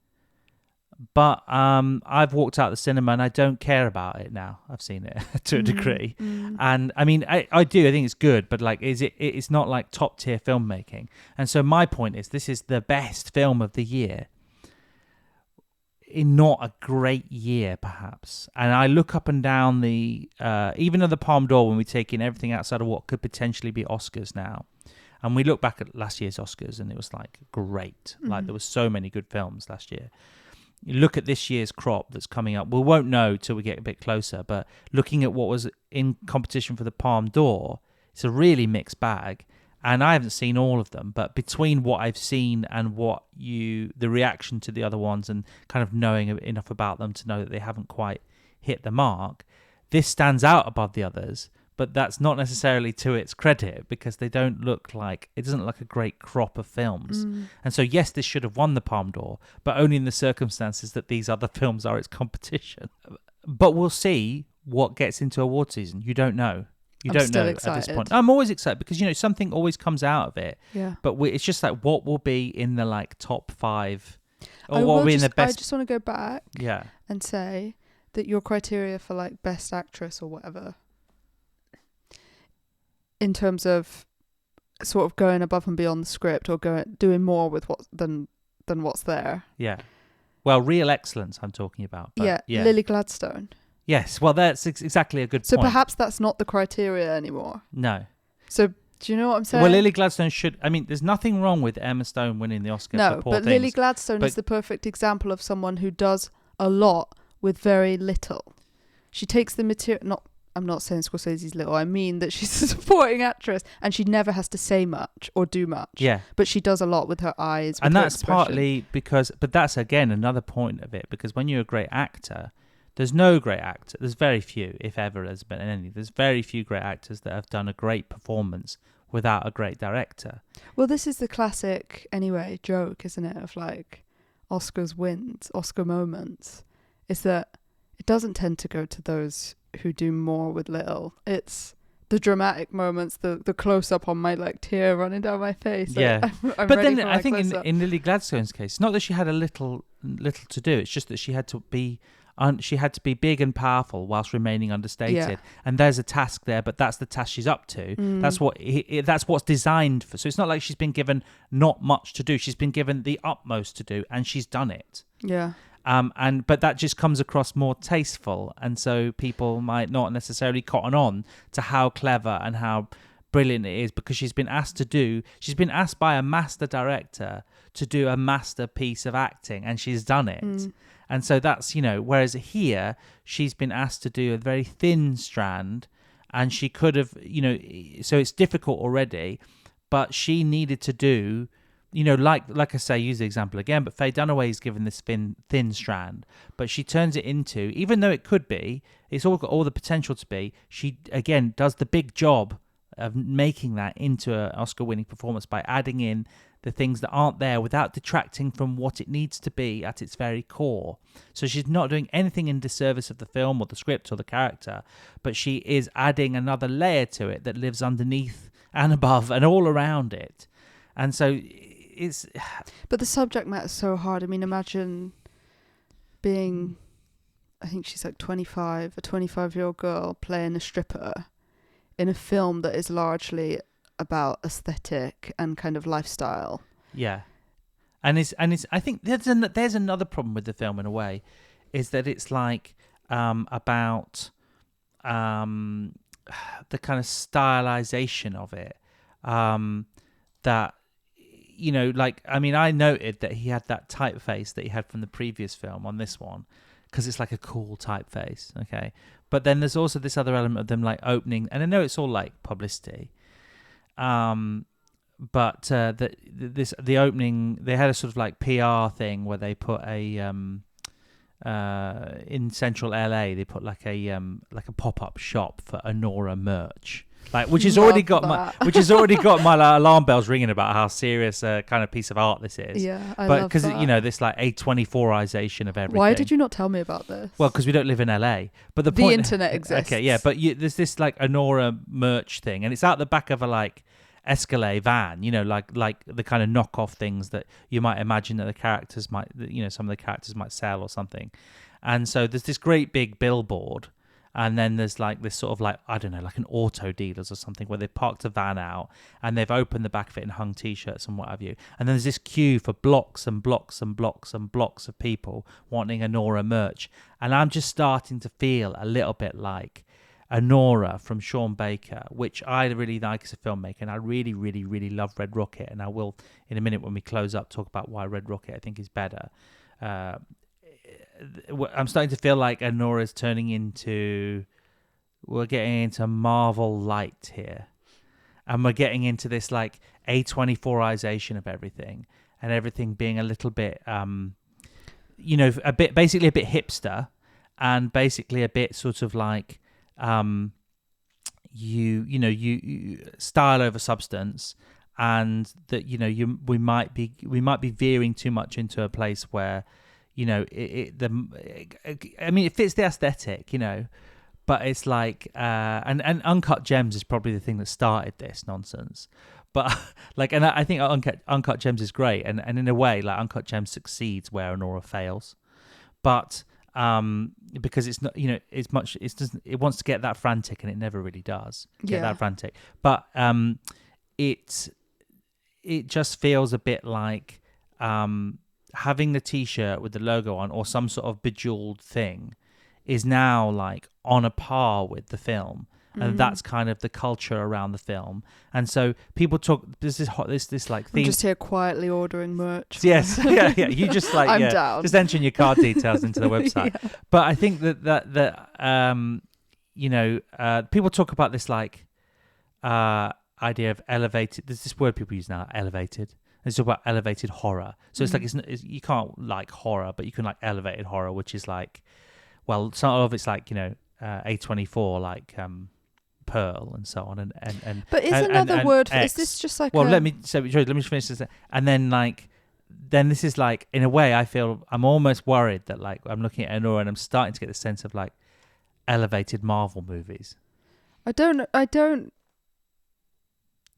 But I've walked out the cinema and I don't care about it now. I've seen it to a degree. And I mean, I do. I think it's good, but like, it's not like top tier filmmaking. And so my point is, this is the best film of the year in not a great year, perhaps. And I look up and down even at the Palme d'Or, when we take in everything outside of what could potentially be Oscars now. And we look back at last year's Oscars and it was like great. Like there were so many good films last year. You look at this year's crop that's coming up. We won't know till we get a bit closer, but looking at what was in competition for the Palme d'Or, it's a really mixed bag. And I haven't seen all of them, but between what I've seen and the reaction to the other ones and kind of knowing enough about them to know that they haven't quite hit the mark, this stands out above the others. But that's not necessarily to its credit, because it doesn't look like a great crop of films. And so, yes, this should have won the Palme d'Or, but only in the circumstances that these other films are its competition. But we'll see what gets into award season. You don't know. You don't know at this point. I'm always excited because, you know, something always comes out of it. Yeah. But it's just like, what will be in the like top 5, or what will be in the best? I just want to go back. Yeah. And say that your criteria for like best actress or whatever, in terms of sort of going above and beyond the script or doing more with than what's there. Yeah. Well, real excellence I'm talking about. Yeah. Lily Gladstone. Yes. Well, that's exactly a good point. So perhaps that's not the criteria anymore. No. So do you know what I'm saying? Well, Lily Gladstone there's nothing wrong with Emma Stone winning the Oscar for Poor Things. Lily Gladstone is the perfect example of someone who does a lot with very little. She takes the material, I'm not saying Scorsese's little. I mean that she's a supporting actress and she never has to say much or do much. Yeah. But she does a lot with her eyes. And that's partly but that's again another point of it, because when you're a great actor, there's no great actor. There's very few, if ever there's been any. There's very few great actors that have done a great performance without a great director. Well, this is the classic, anyway, joke, isn't it? Of like Oscar moments. Is that it doesn't tend to go to those who do more with little. It's the dramatic moments, the close up on my like tear running down my face. Yeah, I'm but ready then for I my think close-up. in Lily Gladstone's case, it's not that she had a little to do. It's just that she had to be. She had to be big and powerful whilst remaining understated, and there's a task there. But that's the task she's up to. That's that's what's designed for. So it's not like she's been given not much to do. She's been given the utmost to do, and she's done it. Yeah. But that just comes across more tasteful, and so people might not necessarily cotton on to how clever and how brilliant it is, because she's been asked by a master director to do a masterpiece of acting, and she's done it. And so that's, whereas here she's been asked to do a very thin strand, and she could have, so it's difficult already, but she needed to do, like I say, use the example again, but Faye Dunaway is given this thin strand, but she turns it into, even though it could be, it's all got all the potential to be, she again does the big job of making that into an Oscar-winning performance by adding in the things that aren't there without detracting from what it needs to be at its very core. So she's not doing anything in disservice of the film or the script or the character, but she is adding another layer to it that lives underneath and above and all around it. And so it's... But the subject matter is so hard. I mean, imagine being, I think she's like 25, a 25-year-old girl playing a stripper in a film that is largely about aesthetic and kind of lifestyle. Yeah. And it's I think there's another problem with the film in a way, is that it's like about the kind of stylization of it. That, I noted that he had that typeface that he had from the previous film on this one, because it's like a cool typeface, okay? But then there's also this other element of them like opening, and I know it's all like publicity, but the opening, they had a sort of like PR thing where they put a in central LA, they put like a pop-up shop for ANORA merch, which has already got my alarm bells ringing about how serious a kind of piece of art this is. Yeah, but because this like A24ization of everything. Why did you not tell me about this? Well, because we don't live in LA. But the internet exists. Okay, yeah, but there's this like ANORA merch thing, and it's out the back of a like Escalade van, like the kind of knockoff things that you might imagine that the characters might, some of the characters might sell or something. And so there's this great big billboard, and then there's like this sort of like, I don't know, like an auto dealers or something, where they've parked a van out and they've opened the back of it and hung t-shirts and what have you. And then there's this queue for blocks and blocks and blocks and blocks of people wanting ANORA merch. And I'm just starting to feel a little bit like ANORA from Sean Baker, which I really like as a filmmaker, and I really, really, really love Red Rocket, and I will, in a minute when we close up, talk about why Red Rocket I think is better. I'm starting to feel like ANORA is turning into, we're getting into Marvel light here, and we're getting into this like A24ization of everything, and everything being a little bit, basically a bit hipster, and basically a bit sort of like, you style over substance, and that we might be veering too much into a place where it fits the aesthetic, but it's like and Uncut Gems is probably the thing that started this nonsense, but and I think Uncut Gems is great, and in a way like Uncut Gems succeeds where ANORA fails, but because it's not, it wants to get that frantic, and it never really does get that frantic. But it just feels a bit like having the t-shirt with the logo on, or some sort of bejeweled thing, is now like on a par with the film. And that's kind of the culture around the film. And so people talk. There's this like theme. I'm just here quietly ordering merch. Yes, yeah. You just like I'm down. Just entering your card details into the website. Yeah. But I think that people talk about this like idea of elevated. There's this word people use now, elevated. It's about elevated horror. So it's like you can't like horror, but you can like elevated horror, which is like, well, some of it's like A24, like Pearl and so on, and but is another word for, is this just like let me finish this, and then this is like, in a way I feel I'm almost worried that like I'm looking at ANORA and I'm starting to get the sense of like elevated Marvel movies. I don't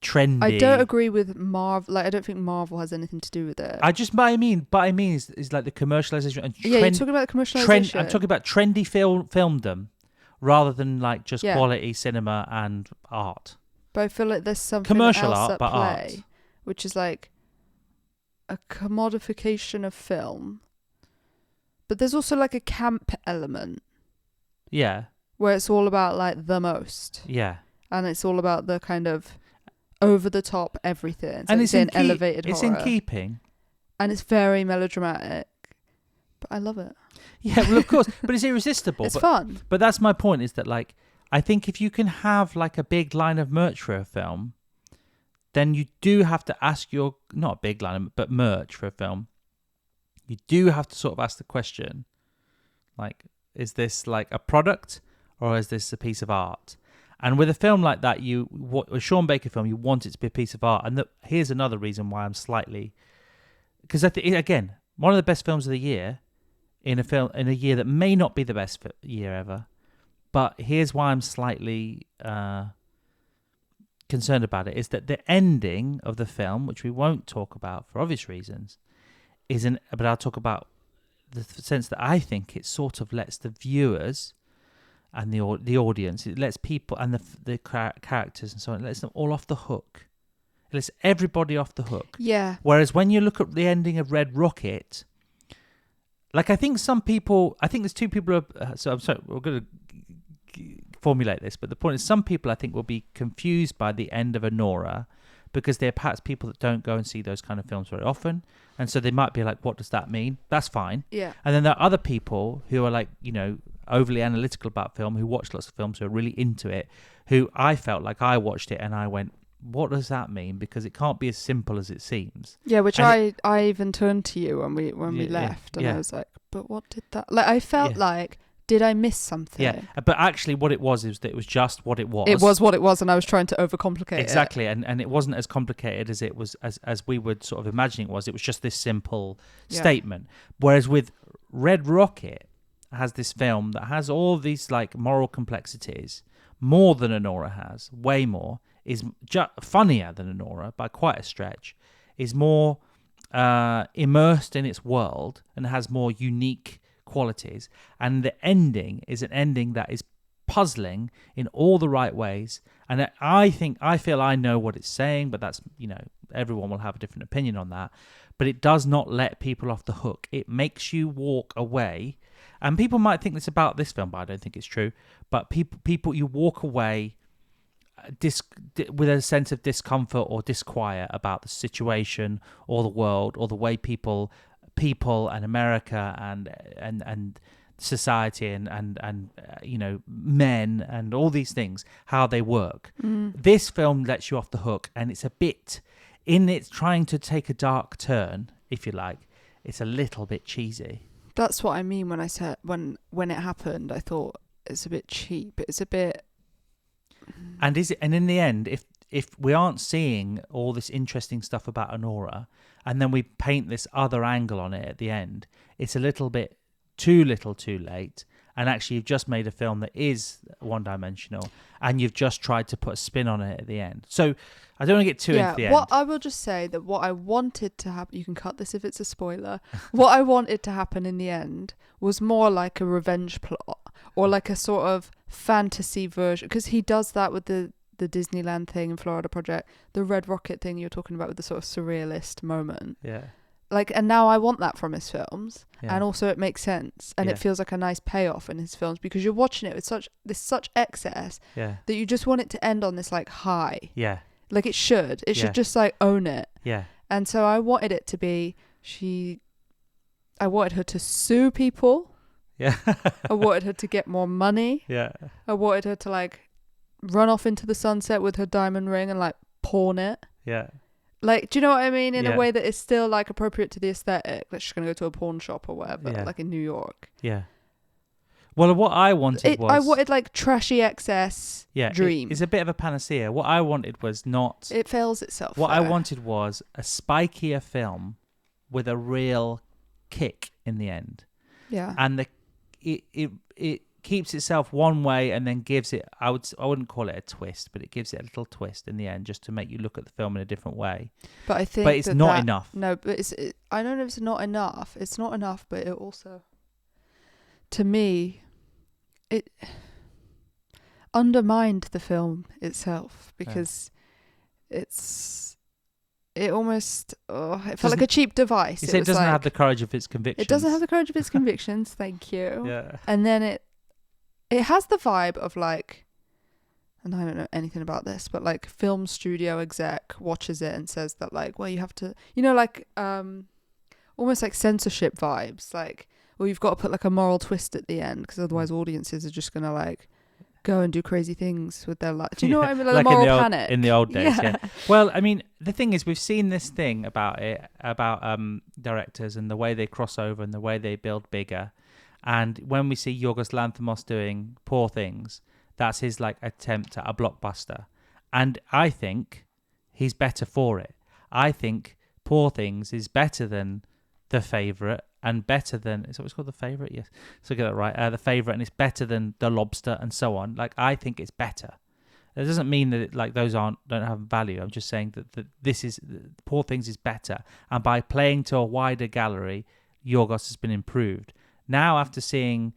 trendy. I don't agree with Marvel. Like, I don't think Marvel has anything to do with it. What I mean is like the commercialization and Yeah, you're talking about the commercialization. I'm talking about trendy filmdom rather than like just quality cinema and art. But I feel like there's something Commercial else art, at but play, art. which is like a commodification of film. But there's also like a camp element. Yeah. Where it's all about like the most. Yeah. And it's all about the kind of over the top everything. So and it's in elevated horror. It's in keeping. And it's very melodramatic. But I love it. Yeah, well, of course. But it's irresistible. It's fun. But that's my point, is that like, I think if you can have like a big line of merch for a film, then you do have to ask not a big line, but merch for a film. You do have to sort of ask the question, like, is this like a product or is this a piece of art? And with a film like that, a Sean Baker film, you want it to be a piece of art. And here's another reason why I'm slightly, because I think, again, one of the best films of the year in a year that may not be the best year ever. But here's why I'm slightly concerned about it, is that the ending of the film, which we won't talk about for obvious reasons, but I'll talk about the sense that I think it sort of lets the viewers and the audience, it lets people and the characters and so on, it lets them all off the hook. It lets everybody off the hook. Yeah. Whereas when you look at the ending of Red Rocket, like I think there's two people, so I'm sorry, we're going to formulate this, but the point is some people I think will be confused by the end of ANORA because they're perhaps people that don't go and see those kind of films very often, and so they might be like, what does that mean? That's fine. Yeah. And then there are other people who are like, overly analytical about film, who watch lots of films, who are really into it, who I felt like I watched it and I went, what does that mean? Because it can't be as simple as it seems. Yeah, which I even turned to you when we left, and I was like, but what did that... Like, I felt like, did I miss something? Yeah, but actually what it was is that it was just what it was. It was what it was, and I was trying to overcomplicate it. Exactly, and it wasn't as complicated as it was, as we would sort of imagining it was. It was just this simple statement. Whereas with Red Rocket, has this film that has all these like moral complexities, more than ANORA has, way more, is funnier than ANORA by quite a stretch, is more immersed in its world and has more unique qualities. And the ending is an ending that is puzzling in all the right ways. And I feel I know what it's saying, but that's, everyone will have a different opinion on that. But it does not let people off the hook. It makes you walk away. And people might think this about this film, but I don't think it's true. But people, you walk away with a sense of discomfort or disquiet about the situation or the world or the way people and America and society and men and all these things, how they work. This film lets you off the hook, and it's a bit, in its trying to take a dark turn, if you like, it's a little bit cheesy. That's what I mean when I said when it happened, I thought it's a bit cheap. It's a bit. And in the end, if we aren't seeing all this interesting stuff about ANORA, and then we paint this other angle on it at the end, it's a little bit too little, too late. And actually, you've just made a film that is one-dimensional, and you've just tried to put a spin on it at the end. So I don't want to get too into the end. What I will just say that what I wanted to happen, you can cut this if it's a spoiler, what I wanted to happen in the end was more like a revenge plot, or like a sort of fantasy version, because he does that with the Disneyland thing in Florida Project, the Red Rocket thing you're talking about with the sort of surrealist moment. Yeah. Like, and now I want that from his films, and also it makes sense, and it feels like a nice payoff in his films, because you're watching it with such excess that you just want it to end on this like high. Yeah. Like it should just like own it. Yeah. And so I wanted it to be I wanted her to sue people. Yeah. I wanted her to get more money. Yeah. I wanted her to like run off into the sunset with her diamond ring and like pawn it. Yeah. Like, do you know what I mean? In a way that is still like appropriate to the aesthetic. Like she's going to go to a pawn shop or whatever, like in New York. Yeah. Well, what I wanted was... I wanted like trashy excess dream. It's a bit of a panacea. What I wanted was not... It fails itself. What I wanted was a spikier film with a real kick in the end. Yeah. And it keeps itself one way and then gives it. I wouldn't call it a twist, but it gives it a little twist in the end, just to make you look at the film in a different way. But I think, but it's not enough. No, but I don't know if it's not enough. It's not enough, but it also, to me, it undermined the film itself because it almost it felt like a cheap device. It doesn't have the courage of its convictions. It doesn't have the courage of its convictions. Thank you. Yeah. And then it has the vibe of like, and I don't know anything about this, but like film studio exec watches it and says that like, well, you have to, like almost like censorship vibes, like, well, you've got to put like a moral twist at the end because otherwise audiences are just gonna like go and do crazy things with their life. Do you know what I mean? Like moral panic. In the old days, yeah. Well, I mean, the thing is, we've seen this thing about directors and the way they cross over and the way they build bigger. And when we see Yorgos Lanthimos doing Poor Things, that's his like attempt at a blockbuster. And I think he's better for it. I think Poor Things is better than The Favourite and better than, is that what it's called, The Favourite? Yes. So I get that right. The Favourite, and it's better than The Lobster and so on. Like, I think it's better. It doesn't mean that those don't have value. I'm just saying that this is, Poor Things is better. And by playing to a wider gallery, Yorgos has been improved. Now, after seeing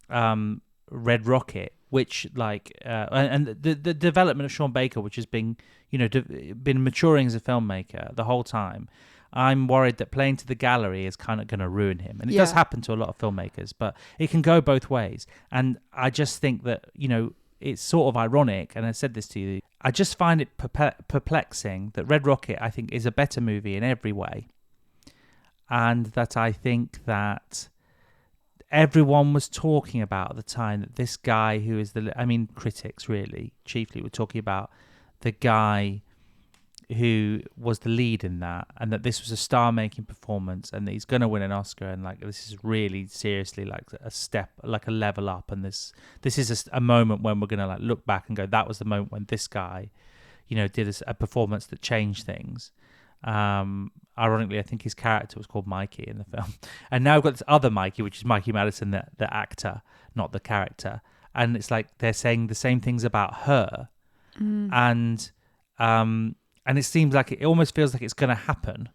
Red Rocket, which and the development of Sean Baker, which has been been maturing as a filmmaker the whole time, I'm worried that playing to the gallery is kind of going to ruin him. And it does happen to a lot of filmmakers, but it can go both ways. And I just think that, it's sort of ironic, and I said this to you, I just find it perplexing that Red Rocket, I think, is a better movie in every way. And that I think that everyone was talking about at the time that this guy who is critics really, chiefly, were talking about the guy who was the lead in that, and that this was a star-making performance, and that he's going to win an Oscar, and like this is really seriously like a step, like a level up, and this is a moment when we're going to like look back and go, that was the moment when this guy, did a performance that changed things. Ironically, I think his character was called Mikey in the film, and now we've got this other Mikey, which is Mikey Madison, the actor, not the character, and it's like they're saying the same things about her, and it seems like it almost feels like it's going to happen.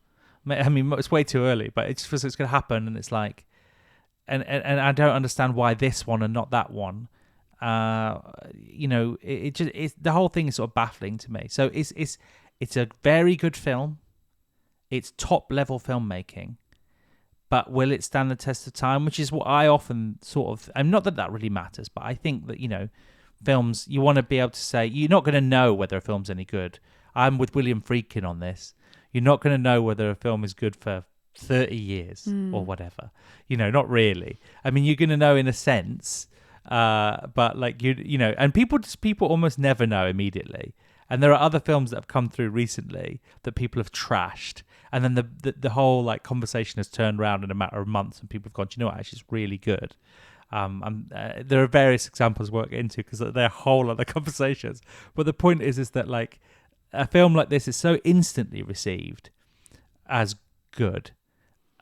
I mean, it's way too early, but it just feels like it's going to happen, and it's like, and I don't understand why this one and not that one. It's the whole thing is sort of baffling to me. So it's a very good film. It's top level filmmaking, but will it stand the test of time? Which is what I often I'm not that really matters, but I think that, films, you want to be able to say, you're not going to know whether a film's any good. I'm with William Friedkin on this. You're not going to know whether a film is good for 30 years or whatever. Not really. I mean, you're going to know in a sense, but like, and people almost never know immediately. And there are other films that have come through recently that people have trashed. And then the whole like conversation has turned around in a matter of months, and people have gone, do you know what, actually it's really good. There are various examples we'll get into because they're whole other conversations. But the point is that like a film like this is so instantly received as good.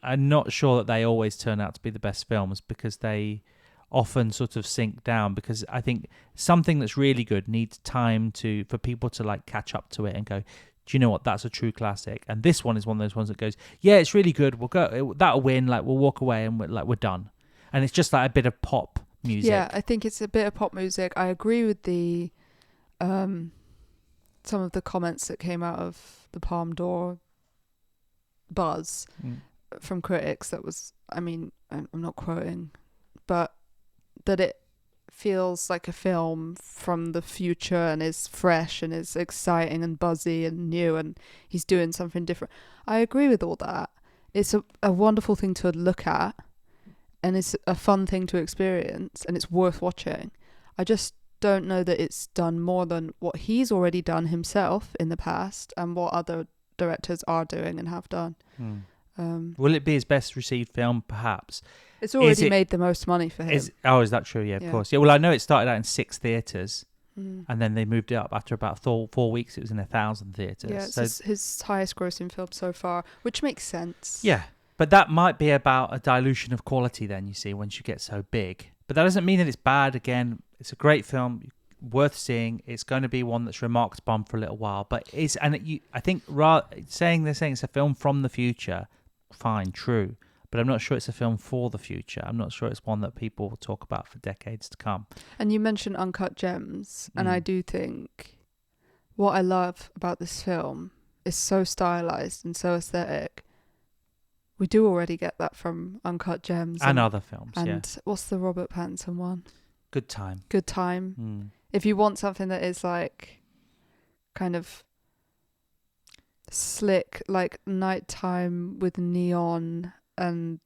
I'm not sure that they always turn out to be the best films because they often sort of sink down, because I think something that's really good needs time for people to like catch up to it and go, do you know what, that's a true classic. And this one is one of those ones that goes, yeah, it's really good, we'll go, that'll win, like we'll walk away and we're done. And it's just like a bit of pop music. Yeah, I think it's a bit of pop music. I agree with the some of the comments that came out of the Palme d'Or buzz from critics. That was, I mean, I'm not quoting, but that it feels like a film from the future and is fresh and is exciting and buzzy and new, and he's doing something different. I agree with all that. It's a wonderful thing to look at, and it's a fun thing to experience, and it's worth watching. I just don't know that it's done more than what he's already done himself in the past and what other directors are doing and have done. Will it be his best received film? Perhaps. It's already made the most money for him. Is that true? Yeah, of course. Yeah. Well, I know it started out in 6 theatres, and then they moved it up after about 4 weeks. It was in 1,000 theatres. Yeah, it's his highest grossing film so far, which makes sense. Yeah, but that might be about a dilution of quality then, you see, once you get so big. But that doesn't mean that it's bad. Again, it's a great film, worth seeing. It's going to be one that's remarked upon for a little while. But I think saying it's a film from the future, fine, true. But I'm not sure it's a film for the future. I'm not sure it's one that people will talk about for decades to come. And you mentioned Uncut Gems, and I do think what I love about this film is so stylized and so aesthetic. We do already get that from Uncut Gems. And other films, And what's the Robert Pattinson one? Good Time. Good Time. If you want something that is like kind of slick, like nighttime with neon and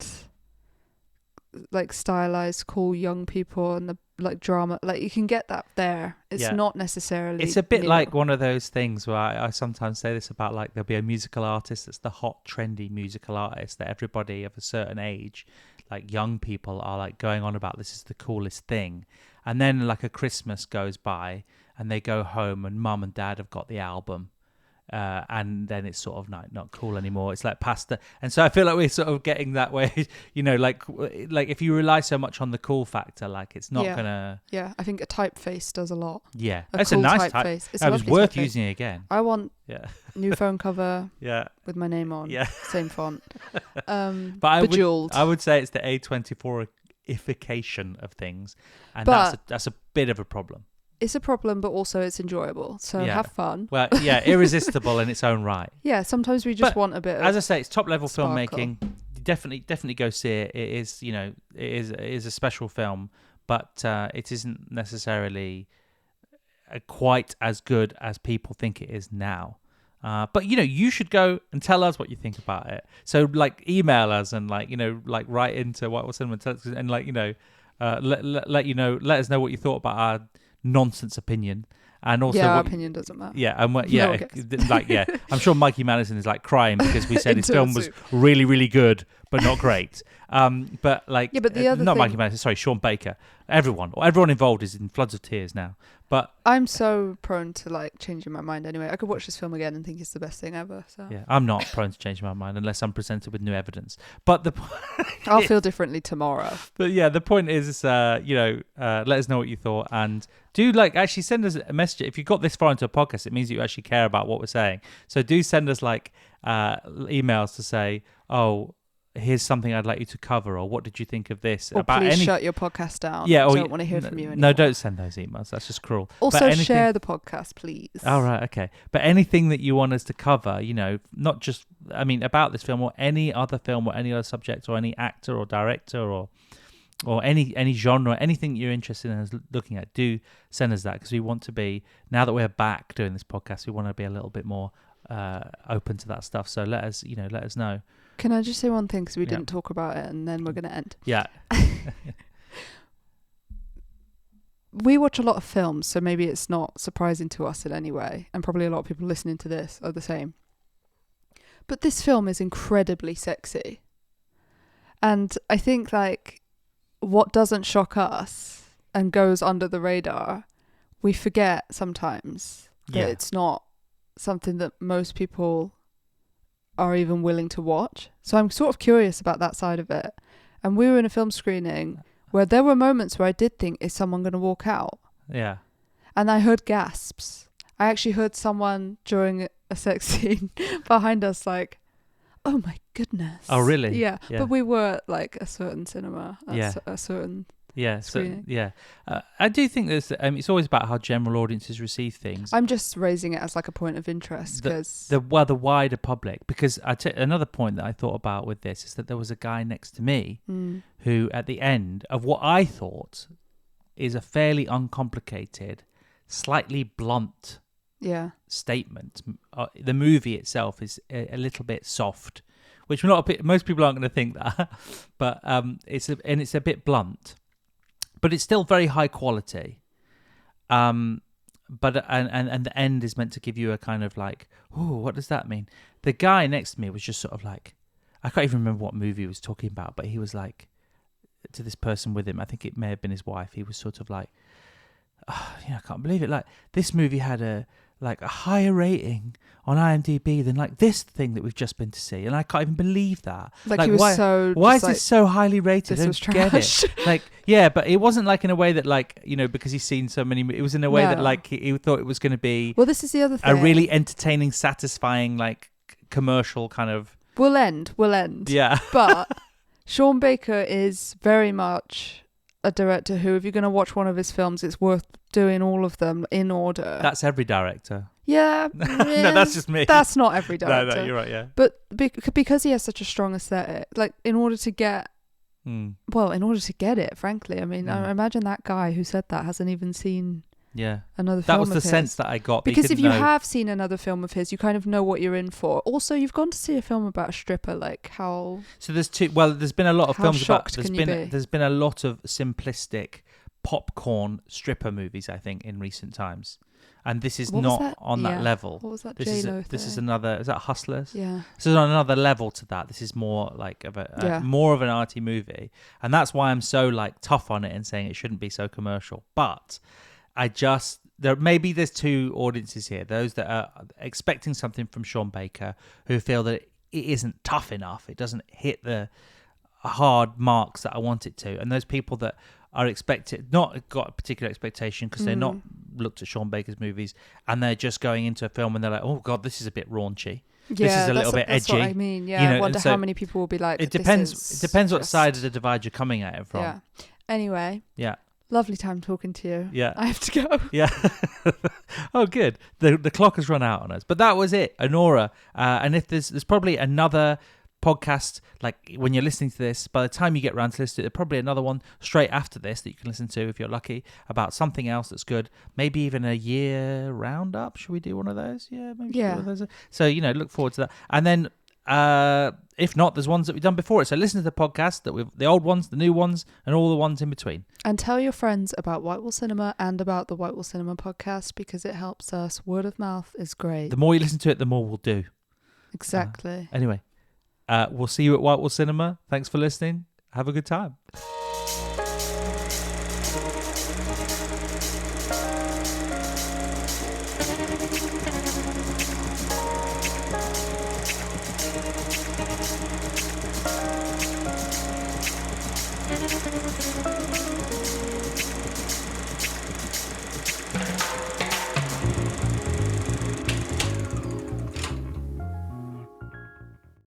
like stylized cool young people and the like drama, like you can get that there. It's not necessarily, it's a bit like one of those things where I sometimes say this about, like, there'll be a musical artist that's the hot trendy musical artist that everybody of a certain age, like young people, are like going on about, this is the coolest thing, and then like a Christmas goes by and they go home and mum and dad have got the album. And then it's sort of not cool anymore. It's like pasta. And so I feel like we're sort of getting that way, like if you rely so much on the cool factor, like it's not gonna. Yeah, I think a typeface does a lot. Yeah, it's cool, a nice typeface. It was worth using it again. I want new phone cover. With my name on. Yeah, same font. But Bejeweled. I would say it's the A24ification of things, and that's a bit of a problem. It's a problem, but also it's enjoyable. So have fun. Well, irresistible in its own right. Yeah, sometimes we just want a bit of, as I say, it's top level sparkle. filmmaking. Definitely go see it. It is, it is a special film, but it isn't necessarily quite as good as people think it is now. But you should go and tell us what you think about it. So like email us and like write into What Cinema and let us know what you thought about our nonsense opinion, and also our opinion doesn't matter. I'm sure Mikey Madison is like crying because we said his film was really, really good but not great. But the other not thing, Mikey Madison, sorry, Sean Baker. Everyone involved is in floods of tears now. But I'm so prone to like changing my mind anyway. I could watch this film again and think it's the best thing ever. So I'm not prone to changing my mind unless I'm presented with new evidence. But I'll feel differently tomorrow. But the point is, let us know what you thought, and do actually send us a message. If you got this far into a podcast, it means you actually care about what we're saying. So do send us emails to say, oh, here's something I'd like you to cover, or what did you think of this? Or about please shut your podcast down. Yeah, I don't want to hear from you anymore. No, don't send those emails. That's just cruel. Also, share the podcast, please. All right, okay. But anything that you want us to cover, not just, about this film or any other film or any other subject or any actor or director or any genre, anything you're interested in looking at, do send us that, because we want to be, now that we're back doing this podcast, we want to be a little bit more open to that stuff. So let us know. Can I just say one thing, because we didn't talk about it, and then we're going to end? Yeah. We watch a lot of films, so maybe it's not surprising to us in any way, and probably a lot of people listening to this are the same. But this film is incredibly sexy. And I think, what doesn't shock us and goes under the radar, we forget sometimes that it's not something that most people are even willing to watch. So I'm sort of curious about that side of it. And we were in a film screening where there were moments where I did think, is someone going to walk out? Yeah. And I heard gasps. I actually heard someone during a sex scene behind us like, oh my goodness. Oh, really? Yeah. But we were like a certain cinema, a certain screening. I do think there's, it's always about how general audiences receive things. I'm just raising it as like a point of interest, because the wider public, because another point that I thought about with this is that there was a guy next to me who, at the end of what I thought is a fairly uncomplicated, slightly blunt statement, the movie itself is a little bit soft, which most people aren't going to think that, but it's a bit blunt. But it's still very high quality. But the end is meant to give you a kind of like, oh, what does that mean? The guy next to me was just sort of like, I can't even remember what movie he was talking about, but he was like, to this person with him, I think it may have been his wife, he was sort of like, oh, I can't believe it. Like, this movie had a like a higher rating on IMDb than like this thing that we've just been to see, and I can't even believe that. Like he was why, so. Why just is this so highly rated? This I was don't get trash. it. Like, yeah, but it wasn't like in a way that like, you know, because he's seen so many. It was in a way that No. like he thought it was going to be Well, this is the other thing. a really entertaining, satisfying, like commercial kind of. We'll end. Yeah. But Sean Baker is very much a director who, if you're going to watch one of his films, it's worth doing all of them in order. That's every director. Yeah. No, that's just me. That's not every director. No, you're right, yeah. But because he has such a strong aesthetic, like in order to get it, frankly, I mean, I imagine that guy who said that hasn't even seen another film That was of the his. sense that I got. Because if you have seen another film of his, you kind of know what you're in for. Also, you've gone to see a film about a stripper, like how... So there's there's been a lot of how films about... shocked can you be? There's been a lot of simplistic popcorn stripper movies, I think, in recent times. And this is not on that level. What was that This is another... Is that Hustlers? Yeah. This is on another level to that. This is more like more of an arty movie. And that's why I'm so like tough on it and saying it shouldn't be so commercial. But there's two audiences here. Those that are expecting something from Sean Baker who feel that it isn't tough enough. It doesn't hit the hard marks that I want it to. And those people that are not got a particular expectation because they're not looked at Sean Baker's movies and they're just going into a film and they're like, oh God, this is a bit raunchy. Yeah, this is a little bit edgy. That's what I mean. Yeah, you know, I wonder how many people will be like, it depends what side of the divide you're coming at it from. Yeah. Anyway. Yeah. Lovely time talking to you. Yeah. I have to go. Yeah. Oh, good. The clock has run out on us. But that was it, ANORA. And if there's probably another podcast, like when you're listening to this, by the time you get around to listen to it, there's probably another one straight after this that you can listen to if you're lucky, about something else that's good. Maybe even a year roundup. Should we do one of those? Yeah, maybe. Yeah. Do one of those. So, look forward to that. And then if not, there's ones that we've done before it. So listen to the podcast, the old ones, the new ones, and all the ones in between. And tell your friends about White Wall Cinema and about the White Wall Cinema podcast because it helps us. Word of mouth is great. The more you listen to it, the more we'll do. Exactly. Anyway, we'll see you at White Wall Cinema. Thanks for listening. Have a good time.